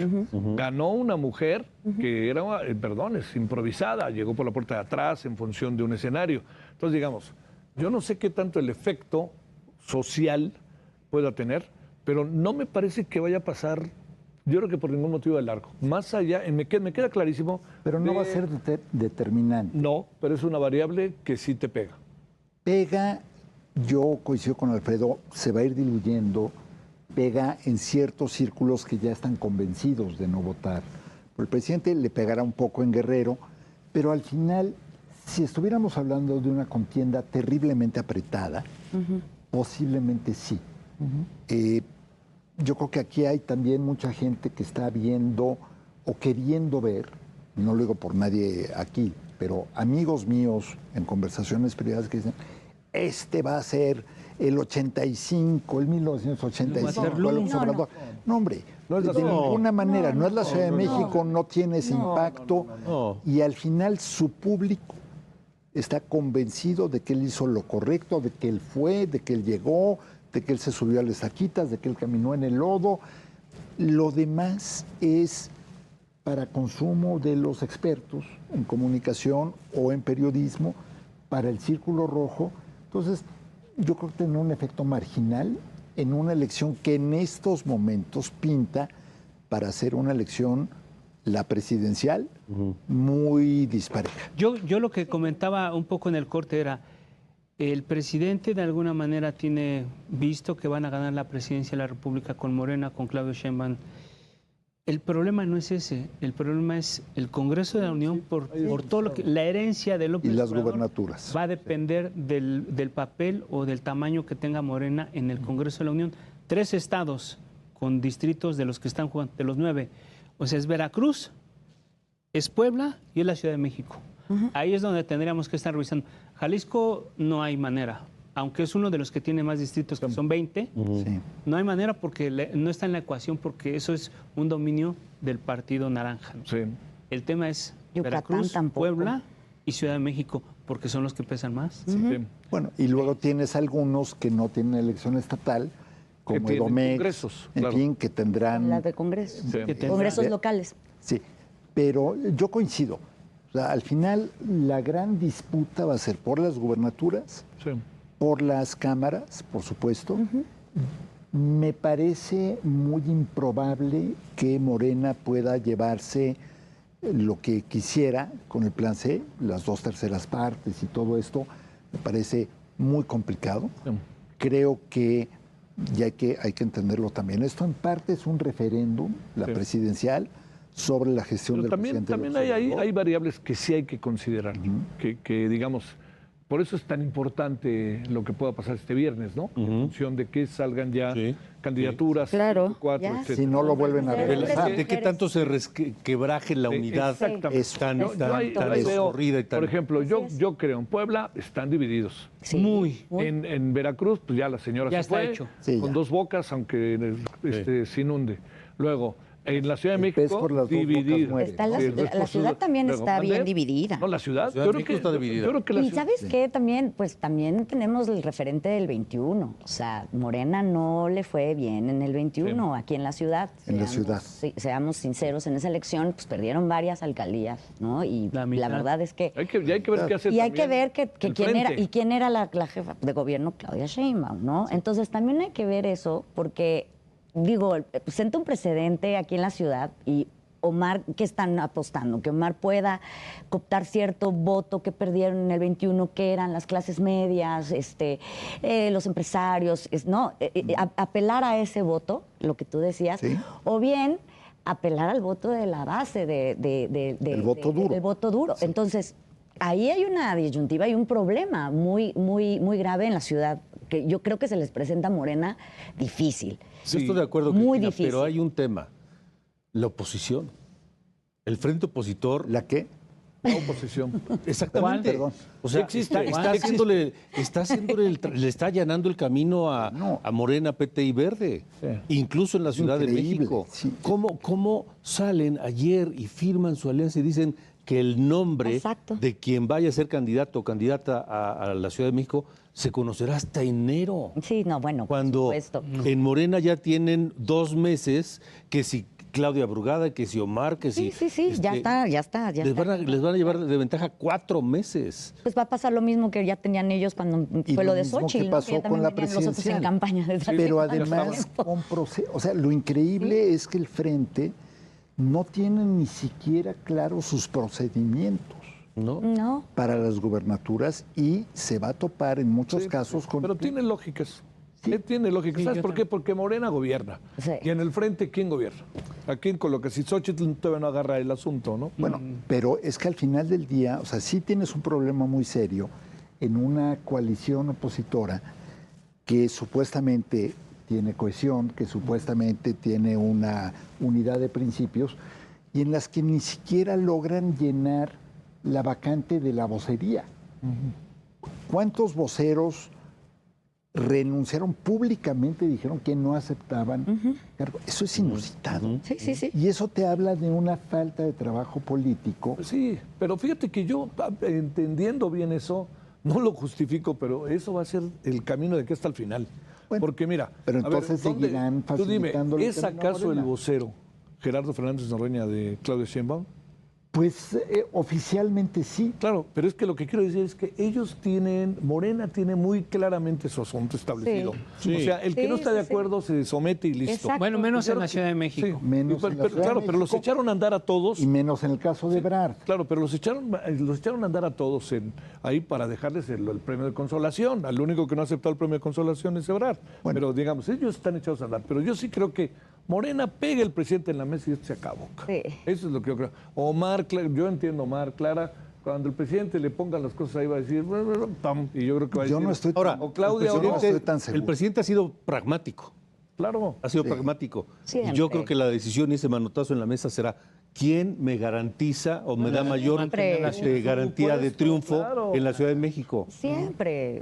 Ganó una mujer que era, es improvisada, llegó por la puerta de atrás en función de un escenario. Entonces, digamos, yo no sé qué tanto el efecto social pueda tener, pero no me parece que vaya a pasar, yo creo que por ningún motivo de largo. Más allá, me queda clarísimo.
Pero no va a ser determinante.
No, pero es una variable que sí te pega.
Pega, yo coincido con Alfredo, se va a ir diluyendo, pega en ciertos círculos que ya están convencidos de no votar. El presidente le pegará un poco en Guerrero, pero al final, si estuviéramos hablando de una contienda terriblemente apretada, posiblemente sí. Yo creo que aquí hay también mucha gente que está viendo o queriendo ver, no lo digo por nadie aquí, pero amigos míos en conversaciones privadas que dicen, este va a ser el 85, el 1985.
Waterloo.
No, hombre,
No es la
de
Ciudad de
ninguna manera, no es la Ciudad de
no.
México, no tiene ese impacto.
no.
Y al final su público está convencido de que él hizo lo correcto, de que él fue, de que él llegó, de que él se subió a las taquitas, de que él caminó en el lodo. Lo demás es para consumo de los expertos en comunicación o en periodismo, para el Círculo Rojo. Entonces, yo creo que tiene un efecto marginal en una elección que en estos momentos pinta para ser una elección, la presidencial, muy dispareja.
Yo lo que comentaba un poco en el corte era, el presidente de alguna manera tiene visto que van a ganar la presidencia de la República con Morena, con Claudio Sheinbaum. El problema no es ese, el problema es el Congreso de la Unión por todo lo que la herencia de López
Y las
Obrador
gubernaturas.
va a depender del papel o del tamaño que tenga Morena en el Congreso de la Unión. 3 estados con distritos de los que están jugando, de los 9. O sea, es Veracruz, es Puebla y es la Ciudad de México. Ahí es donde tendríamos que estar revisando. Jalisco no hay manera. Aunque es uno de los que tiene más distritos, que son 20,
Sí.
no hay manera porque no está en la ecuación, porque eso es un dominio del Partido Naranja. ¿No?
Sí.
El tema es
Yucatán
Veracruz,
tampoco.
Puebla y Ciudad de México, porque son los que pesan más.
Sí.
Bueno, y luego tienes algunos que no tienen elección estatal, como
tienen
Edomex,
congresos,
en
claro.
fin, que tendrán...
Las de Congreso.
Sí.
Que
Congresos
Sí.
locales.
Sí, pero yo coincido. O sea, al final, la gran disputa va a ser por las gubernaturas,
Sí.
por las cámaras, por supuesto. Me parece muy improbable que Morena pueda llevarse lo que quisiera con el plan C, las 2/3 partes y todo esto. Me parece muy complicado.
Sí.
Creo que y hay que entenderlo también. Esto en parte es un referéndum, la
Sí.
presidencial, sobre la gestión
Pero
del
también,
presidente.
también
López Obrador.
hay variables que sí hay que considerar, que digamos, por eso es tan importante lo que pueda pasar este viernes, ¿no? En función de que salgan ya
Sí.
candidaturas,
Claro,
4,
ya.
etcétera.
Si no lo vuelven a
Sí.
realizar.
¿De qué tanto se quebraje la unidad
Exactamente.
Eso.
tan,
Yo
tan,
ahí
tan
veo,
escurrida y tan...
por ejemplo, yo creo en Puebla están divididos.
Sí.
Muy.
En Veracruz, pues ya la señora
Ya
se
está
fue,
hecho.
Sí,
con
ya.
2 bocas, aunque se inunde. Luego, en la Ciudad de
El pez
México,
por las 2 bocas
dividido.
muere.
Está la,
Sí,
la
después,
ciudad también
luego,
está bien
¿mande?
dividida.
No, la ciudad,
La Ciudad de México está dividida.
Yo creo que la
Y
ciudad,
¿sabes qué? También, pues también tenemos el referente del 21. O sea, Morena no le fue bien en el 21 aquí en la ciudad.
En la ciudad.
Sí, seamos sinceros, en esa elección pues perdieron varias alcaldías, ¿no? Y
La
la,
mitad.
verdad es que...
ya hay que ver qué hace
Y hay que
también
ver que
el
quién era,
frente.
y quién era la jefa de gobierno, Claudia Sheinbaum, ¿no? Entonces también hay que ver eso, porque, digo, siento un precedente aquí en la ciudad y Omar, ¿qué están apostando? Que Omar pueda cooptar cierto voto que perdieron en el 21, que eran las clases medias, los empresarios, ¿no? Apelar a ese voto, lo que tú decías,
Sí.
o bien apelar al voto de la base,
El voto duro.
del voto duro. Entonces, ahí hay una disyuntiva y un problema muy, muy, muy grave en la ciudad, que yo creo que se les presenta a Morena difícil.
Yo estoy de acuerdo,
Muy
Cristina,
difícil.
pero hay un tema. La oposición. El frente opositor.
¿La qué?
La oposición.
Exactamente.
Perdón.
O sea,
Sí existe,
le está allanando el camino
No.
a Morena, PT y Verde.
Sí.
Incluso en la Ciudad de
Increíble,
México.
sí.
¿Cómo salen ayer y firman su alianza y dicen que el nombre
Exacto.
de quien vaya a ser candidato o candidata a la Ciudad de México se conocerá hasta enero?
Sí, no, bueno,
Cuando
por supuesto.
en Morena ya tienen 2 meses, que si Claudia Brugada, que si Omar, que
Sí,
si...
sí, ya está.
les van a llevar de ventaja 4 meses.
Pues va a pasar lo mismo que ya tenían ellos cuando
Y
fue lo de
mismo
Xochitl,
que
¿no?
pasó
ya también
con la
venían los otros
presidencial.
en campaña desde hace
Pero
tanto
además,
tiempo.
o sea, lo increíble es que el frente no tiene ni siquiera claros sus procedimientos
¿No?
No,
para las gubernaturas y se va a topar en muchos
Sí,
casos con...
Pero tiene lógica eso.
Sí.
Tiene lógica.
Sí,
¿Sabes
yo
por qué? Porque Morena gobierna.
Sí.
Y en el frente, ¿quién gobierna? ¿A quién coloca? Si Xochitl todavía no agarra el asunto, ¿no?
Bueno, pero es que al final del día, o sea, sí tienes un problema muy serio en una coalición opositora que supuestamente tiene cohesión, que supuestamente tiene una unidad de principios y en las que ni siquiera logran llenar la vacante de la vocería. ¿Cuántos voceros renunciaron públicamente y dijeron que no aceptaban cargo? Eso es inusitado.
sí, sí, sí.
Y eso te habla de una falta de trabajo político.
Sí, pero fíjate que yo, entendiendo bien eso, no lo justifico, pero eso va a ser el camino de que hasta el final.
Bueno,
Porque mira,
pero
a ver,
entonces
¿dónde-
seguirán
tú dime,
facilitando el
¿es
camino a
acaso el
Morena?
vocero Gerardo Fernández Noroña de Claudia Sheinbaum?
Pues oficialmente sí.
Claro, pero es que lo que quiero decir es que ellos tienen, Morena tiene muy claramente su asunto establecido.
Sí.
O sea, el que
Sí,
no está
sí,
de
sí.
acuerdo se somete y listo.
Exacto.
Bueno, menos en la Ciudad de
Sí,
México.
Menos en la Ciudad de
claro, pero los
México.
echaron a andar a todos.
Y menos en el caso de Ebrard.
Claro, pero los echaron a andar a todos ahí para dejarles el premio de consolación. Al único que no ha aceptado el premio de consolación es Ebrard.
Bueno.
Pero digamos, ellos están echados a andar. Pero yo sí creo que Morena pega el presidente en la mesa y esto se acabó.
Sí.
Eso es lo que yo creo. Yo entiendo, Omar, Clara, cuando el presidente le pongan las cosas ahí va a decir, pam, y yo creo que va a decir.
Yo no estoy
Ahora,
o Claudia
yo
o
no
no.
estoy tan seguro.
El presidente ha sido pragmático.
Claro.
Ha sido pragmático.
Siempre.
Y yo creo que la decisión y ese manotazo en la mesa será quién me garantiza o me da mayor
Siempre.
garantía de
Por supuesto,
triunfo
claro.
en la Ciudad de México.
Siempre.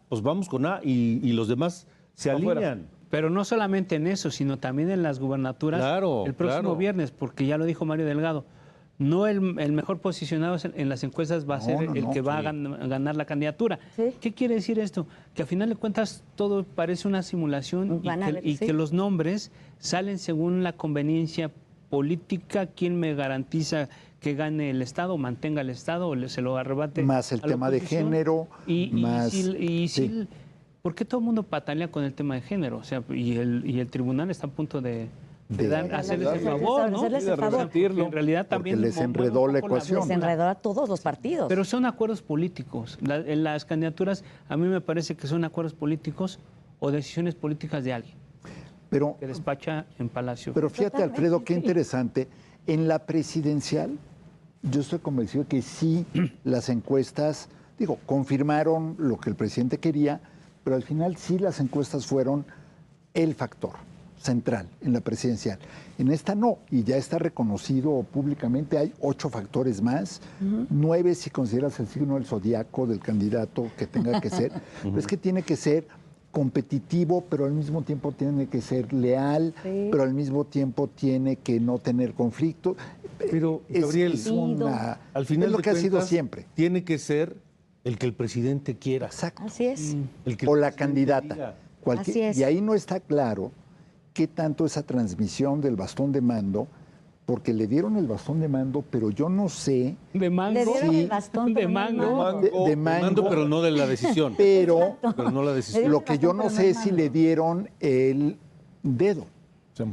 Pues vamos con A y los demás se
Afuera.
alinean.
Pero no solamente en eso, sino también en las gubernaturas
Claro,
el próximo
claro.
viernes, porque ya lo dijo Mario Delgado. No el mejor posicionado en las encuestas va a ser el que va a ganar la candidatura.
Sí.
¿Qué quiere decir esto? Que a final de cuentas todo parece una simulación
Van a ver, sí.
que los nombres salen según la conveniencia política. ¿Quién me garantiza que gane el Estado, mantenga el Estado o se lo arrebate?
Más el
a la
tema de
oposición?
género, más... sí.
¿Por qué todo el mundo patalea con el tema de género? O sea, y el tribunal está a punto de hacerles el favor, ¿no?
hacerles el favor.
revertirlo.
En realidad
Porque
también
les
mueve
enredó
un
la
poco
ecuación.
Les
brújula.
enredó a todos los partidos.
Pero son acuerdos políticos. En las candidaturas, a mí me parece que son acuerdos políticos o decisiones políticas de alguien
Pero,
que despacha en Palacio.
pero fíjate, Alfredo, qué interesante. En la presidencial, yo estoy convencido que sí, las encuestas, confirmaron lo que el presidente quería, pero al final sí las encuestas fueron el factor central en la presidencial. En esta no, y ya está reconocido públicamente, hay 8 factores más, 9 si consideras el signo del zodiaco del candidato que tenga que ser, pero es que tiene que ser competitivo, pero al mismo tiempo tiene que ser leal, pero al mismo tiempo tiene que no tener conflicto.
Pero, Gabriel, al final
es lo
de
que ha sido
cuentas,
siempre.
tiene que ser el que el presidente quiera.
Exacto.
Así es.
El que
O
el
la
presidente
candidata.
diga.
Así es.
Y ahí no está claro qué tanto esa transmisión del bastón de mando, porque le dieron el bastón de mando, pero yo no sé,
¿De mango?
Le dieron
Sí.
el bastón.
De
pero no el
mango.
mango.
de mango,
Mando, pero no de la decisión.
pero
Pero no la decisión.
dieron
lo que yo no
bastón, pero no
sé
el
es si
mando.
le dieron el dedo.
Sí.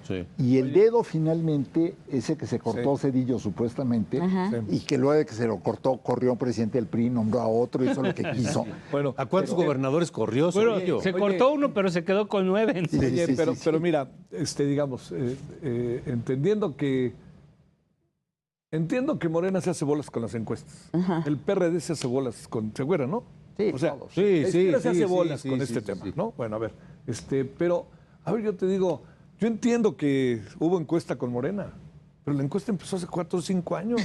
Sí.
Y el dedo finalmente, ese que se cortó Cedillo supuestamente,
Ajá.
y que luego de que se lo cortó, corrió un presidente del PRI, nombró a otro, hizo lo que quiso.
Bueno,
¿A cuántos gobernadores corrió
Bueno,
Cedillo?
se cortó uno, pero se quedó con 9.
Sí,
Oye,
sí,
pero,
sí, sí.
pero mira, digamos, entendiendo que Morena se hace bolas con las encuestas. El PRD se hace bolas con Segura, ¿no?
Sí,
o sea,
todos.
Sí,
la izquierda
sí,
se hace
sí,
bolas
sí,
con
sí,
este
sí,
tema,
sí.
¿no? Bueno, a ver, pero, a ver, yo te digo, yo entiendo que hubo encuesta con Morena, pero la encuesta empezó hace 4 o 5 años.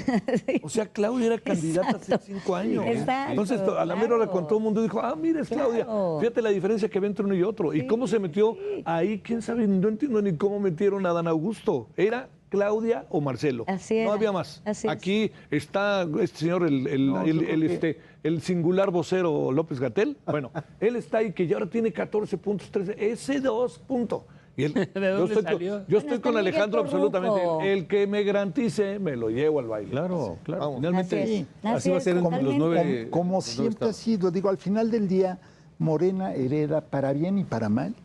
O sea, Claudia era candidata hace 5 años.
Exacto,
Entonces, a la mera hora, cuando todo el mundo dijo, mira, es Claudia,
Claro.
fíjate la diferencia que ve entre uno y otro. ¿Y cómo se metió ahí? ¿Quién sabe? No entiendo ni cómo metieron a Dan Augusto. Era Claudia o Marcelo.
Así
No
era.
había más.
Así es.
Aquí está este señor, el singular vocero López Gatell. Bueno, él está ahí que ya ahora tiene 14 puntos, 13. Ese 2 puntos. Y él,
¿De dónde salió?
yo estoy
está
con
Miguel
Alejandro
Torruco.
absolutamente. El que me garantice, me lo llevo al baile.
Claro, claro.
Vamos.
Finalmente,
Así es,
así va a ser en los
totalmente.
9.
Como
los 9
siempre ha
estados.
sido, digo, al final del día, Morena hereda para bien y para mal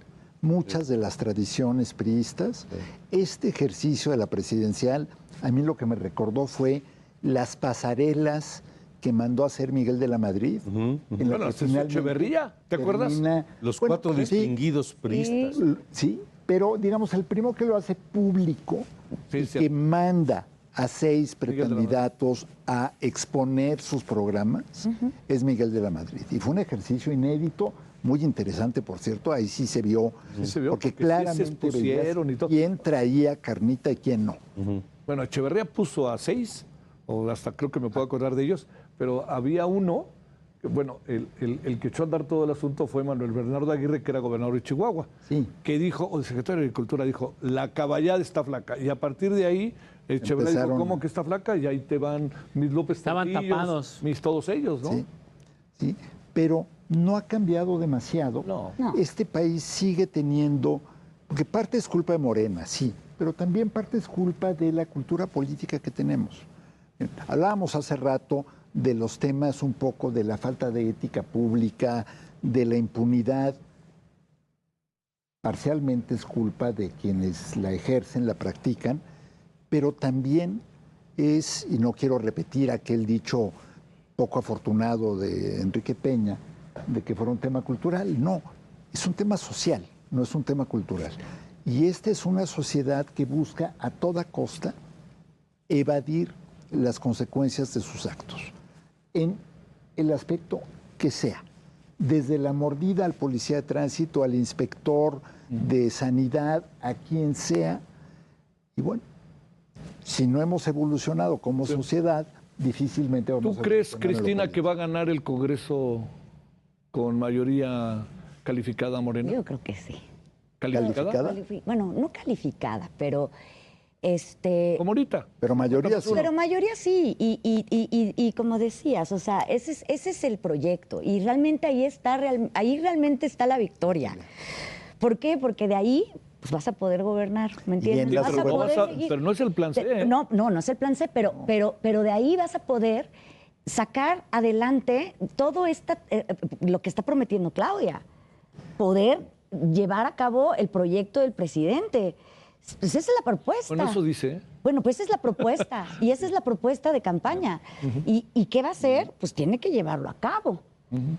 muchas de las tradiciones priistas. Este ejercicio de la presidencial, a mí lo que me recordó fue las pasarelas que mandó a hacer Miguel de la Madrid. en la
Bueno,
que
hasta
finalmente
Echeverría, ¿te acuerdas?
Los
Bueno,
4
sí,
distinguidos priistas.
Sí, pero digamos, el primero que lo hace público
Sí,
y
sí.
que manda a 6
Miguel de la
precandidatos a exponer sus programas es Miguel de la Madrid. Y fue un ejercicio inédito, muy interesante, por cierto. Ahí sí se vio,
Sí se vio,
porque
porque sí se
claramente
expusieron
veías
y todo.
quién traía carnita y quién no.
Bueno, Echeverría puso a 6, o hasta creo que me puedo acordar de ellos, pero había uno, bueno, el que echó a andar todo el asunto fue Manuel Bernardo Aguirre, que era gobernador de Chihuahua,
Sí.
que dijo, o el secretario de Agricultura dijo, la caballada está flaca. Y a partir de ahí, Echeverría dijo,
Empezaron-
¿cómo que está flaca? Y ahí te van mis López
Estaban
Portillos,
tapados.
mis todos ellos, ¿no?
Sí, sí, pero no ha cambiado demasiado.
No.
No.
Este país sigue teniendo, porque parte es culpa de Morena, sí, pero también parte es culpa de la cultura política que tenemos. Hablábamos hace rato de los temas un poco de la falta de ética pública, de la impunidad. Parcialmente es culpa de quienes la ejercen, la practican, pero también es, y no quiero repetir aquel dicho poco afortunado de Enrique Peña, de que fuera un tema cultural. No, es un tema social, no es un tema cultural. Y esta es una sociedad que busca a toda costa evadir las consecuencias de sus actos, en el aspecto que sea. Desde la mordida al policía de tránsito, al inspector de sanidad, a quien sea. Y bueno, si no hemos evolucionado como sociedad, difícilmente vamos a
¿Tú crees,
evolucionar en lo
Cristina, que
político.
va a ganar el Congreso con mayoría calificada Morena?
Yo creo que sí.
¿Calificada?
¿Calificada?
Bueno, no calificada, pero
Como ahorita.
Pero mayoría sí.
Pero mayoría sí, y como decías, o sea, ese es el proyecto, y realmente ahí realmente está la victoria. ¿Por qué? Porque de ahí pues, vas a poder gobernar, ¿me entiendes?
en la
Vas a
Pero no,
poder
vas a-
seguir.
pero no es el plan C, ¿eh?
No es el plan C, pero de ahí vas a poder sacar adelante todo lo que está prometiendo Claudia, poder llevar a cabo el proyecto del presidente. Pues esa es la propuesta.
Bueno, eso dice, ¿eh?
Bueno, pues esa es la propuesta, y esa es la propuesta de campaña. ¿Y qué va a hacer? Pues tiene que llevarlo a cabo,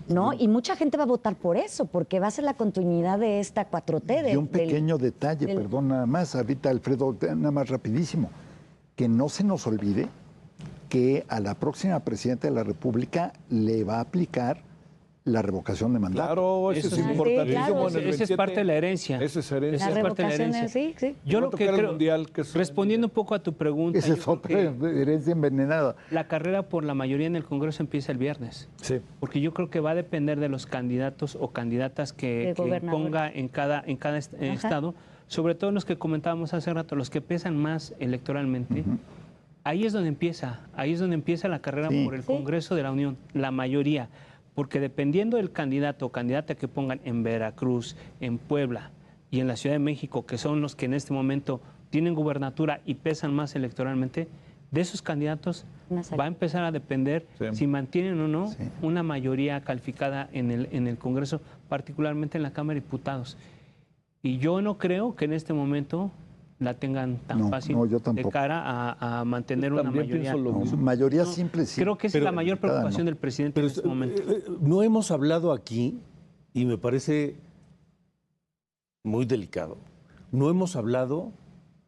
¿no? Y mucha gente va a votar por eso, porque va a ser la continuidad de esta 4T.
Y un pequeño detalle, perdón, nada más, ahorita Alfredo, nada más rapidísimo, que no se nos olvide que a la próxima presidenta de la República le va a aplicar la revocación de mandato.
Claro, eso
Eso
es
sí,
importantísimo.
claro.
en el
Esa es
27.
parte de la herencia.
Esa es herencia.
La
Esa es parte de la
revocación,
herencia.
sí.
Yo
Va a
lo que
tocar el
creo,
Mundial, que es-
respondiendo un poco a tu pregunta,
Esa
yo
es
creo
otra
que
herencia envenenada.
la carrera por la mayoría en el Congreso empieza el viernes.
Sí.
Porque yo creo que va a depender de los candidatos o candidatas que
gobernador.
ponga en cada estado, sobre todo los que comentábamos hace rato, los que pesan más electoralmente. Ahí es donde empieza la carrera
Sí.
por el
Sí.
Congreso de la Unión, la mayoría. Porque dependiendo del candidato o candidata que pongan en Veracruz, en Puebla y en la Ciudad de México, que son los que en este momento tienen gubernatura y pesan más electoralmente, de esos candidatos va a empezar a depender
Sí.
si mantienen o no
Sí.
una mayoría calificada en el Congreso, particularmente en la Cámara de Diputados. Y yo no creo que en este momento la tengan tan
No,
fácil
no, yo
de
tampoco.
cara a mantener
Yo
una
también
mayoría.
pienso lo
No,
mismo.
mayoría simple sí.
Creo que esa es la mayor
Cada
preocupación
no.
del presidente
Pero
en este momento.
no hemos hablado aquí, y me parece muy delicado, no hemos hablado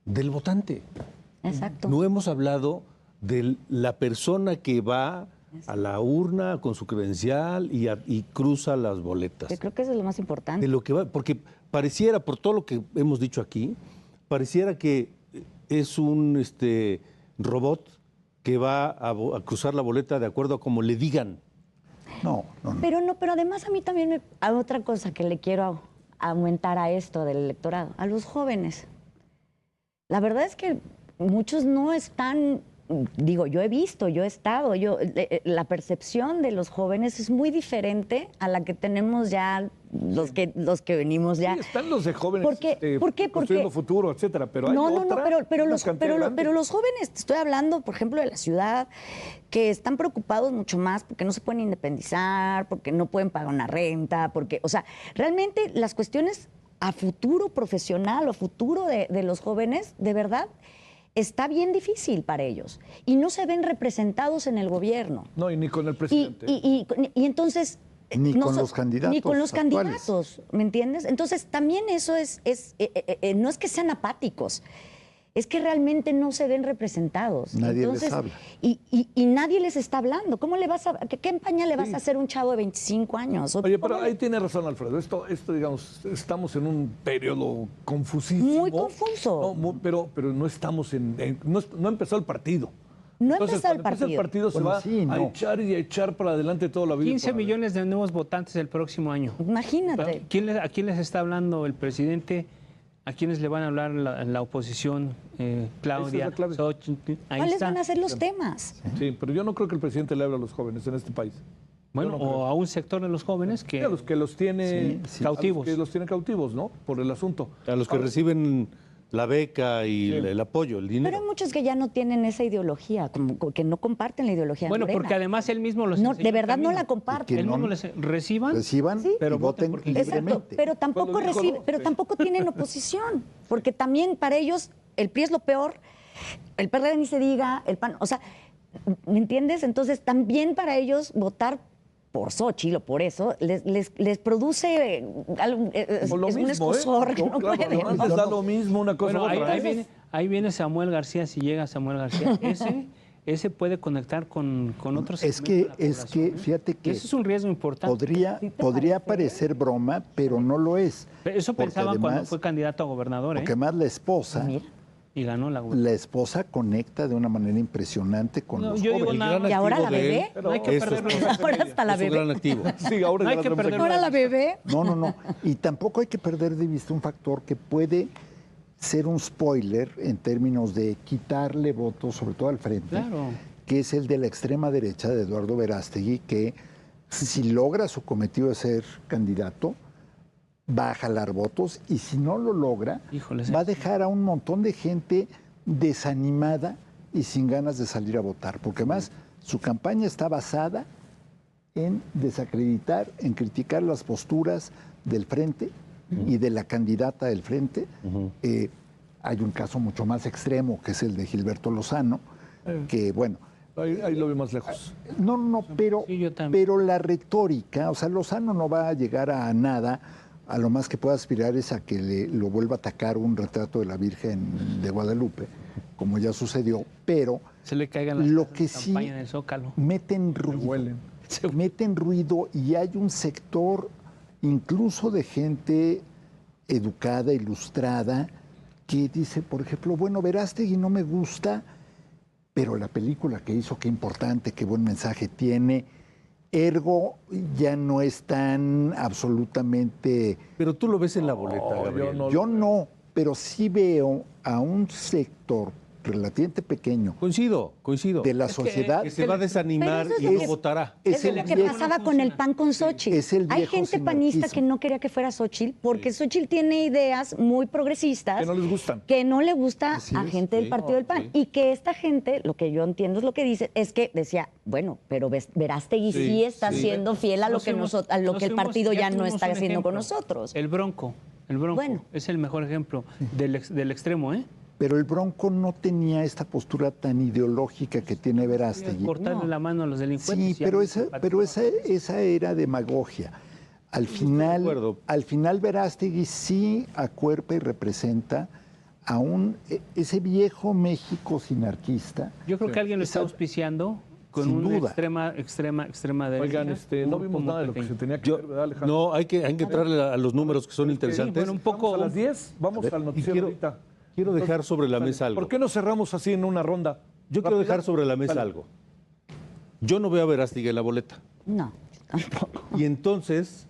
del votante.
Exacto.
No hemos hablado de la persona que va a la urna con su credencial y cruza las boletas.
Yo creo que eso es lo más importante.
De lo que va, porque pareciera, por todo lo que hemos dicho aquí, pareciera que es un robot que va a cruzar la boleta de acuerdo a como le digan.
No.
Pero además a mí también hay otra cosa que le quiero aumentar a esto del electorado, a los jóvenes. La verdad es que muchos no están, digo, yo he visto, yo he estado, la percepción de los jóvenes es muy diferente a la que tenemos ya los que venimos ya.
Sí, están los de jóvenes
¿Por qué?
construyendo
Porque-
futuro, etcétera, pero hay
No,
otra,
pero
una
los,
cantera grande.
pero los jóvenes, te estoy hablando, por ejemplo, de la ciudad, que están preocupados mucho más porque no se pueden independizar, porque no pueden pagar una renta, porque, o sea, realmente las cuestiones a futuro profesional o a futuro de los jóvenes, de verdad, está bien difícil para ellos. Y no se ven representados en el gobierno.
No, y ni con el
Y,
presidente.
y entonces...
Ni con los candidatos
Ni con los
actuales.
candidatos, ¿me entiendes? Entonces, también eso no es que sean apáticos, es que realmente no se ven representados.
Nadie les
Entonces,
habla.
Y nadie les está hablando. ¿Cómo le vas a, qué campaña le vas a hacer a un chavo de 25 años?
Oye, pero
¿Cómo
ahí
le-
tiene razón Alfredo. Esto, digamos, estamos en un periodo confusísimo.
Muy confuso.
No, pero no estamos no empezó el partido.
No ha
Entonces,
empezado el
cuando empiece
partido.
se
Bueno,
va
sí,
a
no.
echar y a echar para adelante toda la vida.
15 millones de nuevos votantes el próximo año.
Imagínate.
¿A quién les está hablando el presidente? ¿A quiénes le van a hablar la oposición? Claudia,
Esa es la clave.
Xochitl. Ahí
¿Cuáles
está.
van a ser los temas?
Sí, pero yo no creo que el presidente le hable a los jóvenes en este país.
Bueno,
Yo no creo.
o a un sector de los jóvenes que...
A los que los tiene
Sí, sí.
a los
Cautivos.
que los tiene cautivos, ¿no? Por el asunto.
A los que reciben la beca y el apoyo, el
Pero
dinero.
hay muchos que ya no tienen esa ideología, como que no comparten la ideología de
Bueno,
Morena.
porque además él mismo los
No,
enseñó
de
el
verdad no
camino.
la comparten.
Él mismo les reciban,
pero
pero
voten
voten por
libremente.
Exacto, pero tampoco
Cuando dijo
reciben,
no,
pero
sí.
tampoco tienen oposición, porque también para ellos el PRI es lo peor, el PRD ni se diga, el PAN, o sea, ¿me entiendes? Entonces también para ellos votar por Xochitl o por eso les produce algo, es
O lo
un
mismo,
escosor que
No,
no
claro,
pueden.
además les da lo mismo una cosa
Bueno,
u otra.
ahí viene Samuel García, si llega Samuel García. Ese puede conectar con otros
Es que,
segmentos de la población, ¿eh?
fíjate que
Eso es un riesgo importante.
podría parecer broma, pero no lo es.
Eso
Porque
pensaban cuando
además-
fue candidato a gobernador, ¿eh?
Porque además la esposa,
Mira.
Y ganó la gobernador.
la esposa conecta de una manera impresionante con
No,
los
yo digo
jóvenes.
nada más.
¿Y ahora la
activo de
bebé?
él
No hay que
es su
perderlo.
esposa.
Ahora hasta la
Es un gran
bebé.
activo.
Sí, ahora
No
ya
hay que
la
perder-
Ahora la bebé.
No. Y tampoco hay que perder de vista un factor que puede ser un spoiler en términos de quitarle votos, sobre todo al frente,
Claro.
que es el de la extrema derecha de Eduardo Verástegui, que si logra su cometido de ser candidato, va a jalar votos, y si no lo logra,
Híjole,
va a dejar a un montón de gente desanimada y sin ganas de salir a votar, porque además su campaña está basada en desacreditar, en criticar las posturas del frente y de la candidata del frente. Hay un caso mucho más extremo, que es el de Gilberto Lozano, que bueno,
Ahí lo veo más lejos.
no, pero,
Sí, yo también.
pero la retórica, o sea, Lozano no va a llegar a nada, a lo más que pueda aspirar es a que lo vuelva a atacar un retrato de la Virgen de Guadalupe, como ya sucedió, pero
Se le caigan las
lo
casas
que
de
sí
campaña en el Zócalo.
meten ruido.
huelen.
Meten ruido y hay un sector incluso de gente educada, ilustrada, que dice, por ejemplo, bueno, Verástegui no me gusta, pero la película que hizo, qué importante, qué buen mensaje tiene, ergo ya no es tan absolutamente...
Pero tú lo ves en la boleta,
yo
Gabriel.
no.
Yo no, pero sí veo a un sector relativamente pequeño
Coincido.
de la sociedad.
Que se va a desanimar
Pero eso
y
es
no
lo que-
votará.
Es
el
lo que
viejo-
pasaba con el PAN con Xochitl.
Es el
Hay
viejo
gente panista
sinarquismo.
que no quería que fuera Xochitl porque Xochitl tiene ideas muy progresistas.
Que no les gustan.
Que no le gusta
Así
a
es,
gente del
sí.
partido del PAN.
Sí.
Y que esta gente, lo que yo entiendo es lo que dice, es que decía, bueno, pero Verástegui sí, está
sí.
siendo fiel a lo
Nos
que,
fuimos-
a lo
nos
que el
fuimos-
partido ya no
tuvimos
está
un
haciendo con
ejemplo.
nosotros.
El Bronco.
Bueno.
Es el mejor ejemplo del extremo, ¿eh?
Pero el Bronco no tenía esta postura tan ideológica que tiene Verástegui.
Cortarle la mano a los delincuentes.
Sí,
y
pero,
a-
esa era demagogia. Al
acuerdo.
final Verástegui sí acuerpa y representa a ese viejo México sinarquista.
Yo creo que alguien lo está
Esa-
auspiciando con
Sin
una
duda.
extrema derecha.
Oigan, no
un
vimos
grupo
nada de lo que
pequeño.
se tenía que
Yo-
ver, ¿verdad, Alejandro?
no, hay que entrarle a los números que son interesantes.
bueno, un poco-
Vamos a las 10, vamos al
y
noticiero ahorita.
quiero dejar sobre la mesa algo.
¿Por qué no cerramos así en una ronda?
Yo quiero
¿Rápida?
dejar sobre la mesa
Dale.
algo. Yo no veo a Verástegui en la boleta.
No, tampoco.
Y entonces,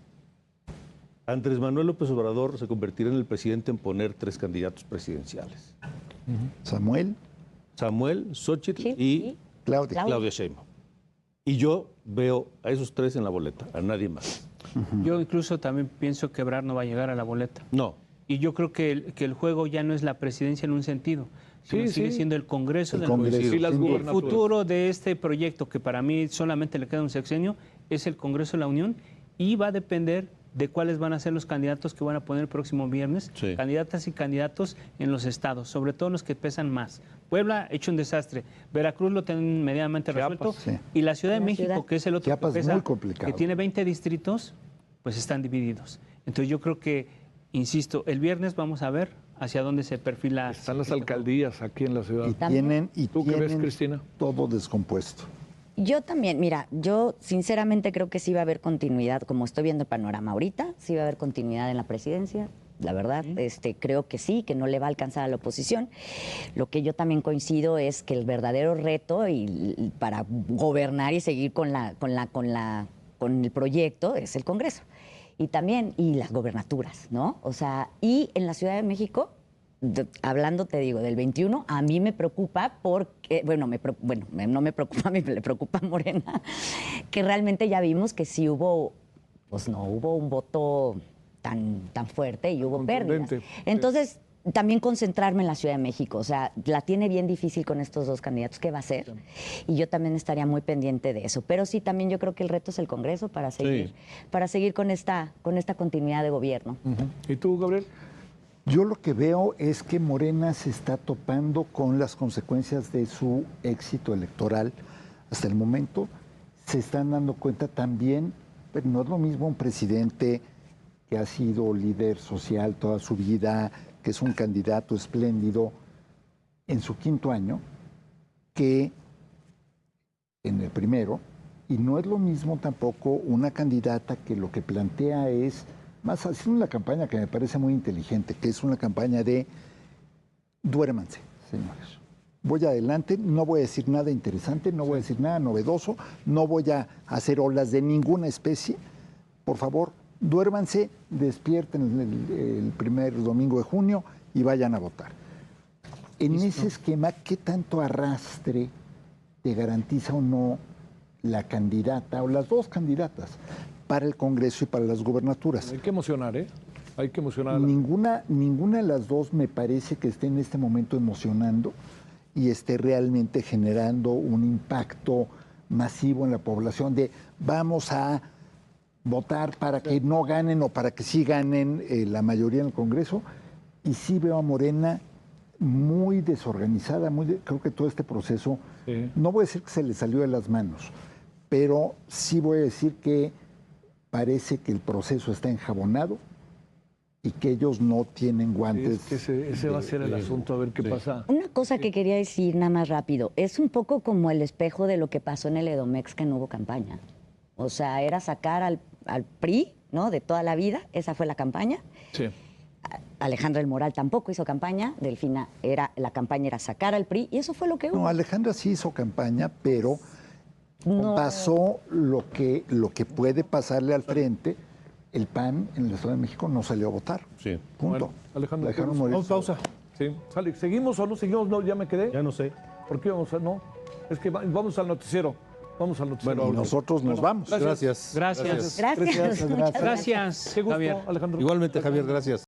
Andrés Manuel López Obrador se convertirá en el presidente en poner 3 candidatos presidenciales.
Samuel,
Samuel, Xochitl
Sí,
y
Claudia.
Claudia Sheinbaum. Y yo veo a esos 3 en la boleta, a nadie más.
Yo incluso también pienso que Ebrard no va a llegar a la boleta.
No.
Y yo creo que el juego ya no es la presidencia en un sentido, sino
Sí,
sigue
sí.
siendo el Congreso
El
del
Congreso,
país.
Sí, las
sin duda.
El
gubernaturas.
futuro de este proyecto, que para mí solamente le queda un sexenio, es el Congreso de la Unión y va a depender de cuáles van a ser los candidatos que van a poner el próximo viernes,
Sí.
candidatas y candidatos en los estados, sobre todo los que pesan más. Puebla hecho un desastre, Veracruz lo tienen medianamente
Chiapas,
resuelto
sí.
y la Ciudad de
La
México,
ciudad.
que es el otro
Chiapas
que
es
pesa,
muy complicado.
que tiene 20 distritos, pues están divididos. Entonces yo creo que, insisto, el viernes vamos a ver hacia dónde se perfila.
Están las alcaldías aquí en la ciudad.
Y
También.
¿Tú qué ves,
tienen
Cristina?
todo descompuesto.
Yo también, mira, yo sinceramente creo que sí va a haber continuidad, como estoy viendo el panorama ahorita, sí va a haber continuidad en la presidencia, la verdad, creo que sí, que no le va a alcanzar a la oposición. Lo que yo también coincido es que el verdadero reto para gobernar y seguir con el proyecto es el Congreso. Y también, y las gobernaturas, ¿no? O sea, y en la Ciudad de México, hablando, te digo, del 21, a mí me preocupa porque, no me preocupa a mí, le preocupa a Morena, que realmente ya vimos que sí hubo, pues no hubo un voto tan fuerte y hubo pérdidas.
Contundente.
Entonces, también concentrarme en la Ciudad de México. O sea, la tiene bien difícil con estos dos candidatos. ¿Qué va a hacer? Y yo también estaría muy pendiente de eso. Pero sí, también yo creo que el reto es el Congreso para seguir con esta continuidad de gobierno.
¿Y tú, Gabriel?
Yo lo que veo es que Morena se está topando con las consecuencias de su éxito electoral hasta el momento. Se están dando cuenta también, pero no es lo mismo un presidente que ha sido líder social toda su vida, que es un candidato espléndido en su 5º año, que en el primero. Y no es lo mismo tampoco una candidata que lo que plantea es, más haciendo una campaña que me parece muy inteligente, que es una campaña de duérmanse, señores. Voy adelante, no voy a decir nada interesante, no voy a decir nada novedoso, no voy a hacer olas de ninguna especie. Por favor, duérmanse, despierten el primer domingo de junio y vayan a votar. En ese esquema, ¿qué tanto arrastre te garantiza o no la candidata o las dos candidatas para el Congreso y para las gubernaturas?
Hay que emocionar, ¿eh? Hay que emocionar.
Ninguna de las dos me parece que esté en este momento emocionando y esté realmente generando un impacto masivo en la población de vamos a votar para que no ganen o para que sí ganen la mayoría en el Congreso. Y sí veo a Morena muy desorganizada, creo que todo este proceso, no voy a decir que se le salió de las manos, pero sí voy a decir que parece que el proceso está enjabonado y que ellos no tienen guantes.
Es que ese va a ser el asunto, a ver qué pasa.
Una cosa que quería decir nada más rápido, es un poco como el espejo de lo que pasó en el Edomex, que no hubo campaña. O sea, era sacar al PRI, ¿no? De toda la vida, esa fue la campaña.
Sí.
Alejandra del Moral tampoco hizo campaña, Delfina la campaña era sacar al PRI y eso fue lo que hubo.
No, Alejandra sí hizo campaña, pero pasó lo que puede pasarle al frente. El PAN en el Estado de México no salió a votar.
Sí.
Punto.
Bueno, Alejandro,
dejaron morir.
Vamos, pausa.
Sí. Sale, ¿seguimos o no seguimos? No, ya me quedé.
Ya no sé.
¿Por qué vamos a...? No, es que vamos al noticiero. Vamos al noticiero.
Bueno, y nosotros nos vamos.
Gracias.
Gracias.
Gracias.
Qué gusto,
Javier.
Alejandro.
Igualmente, Javier, gracias.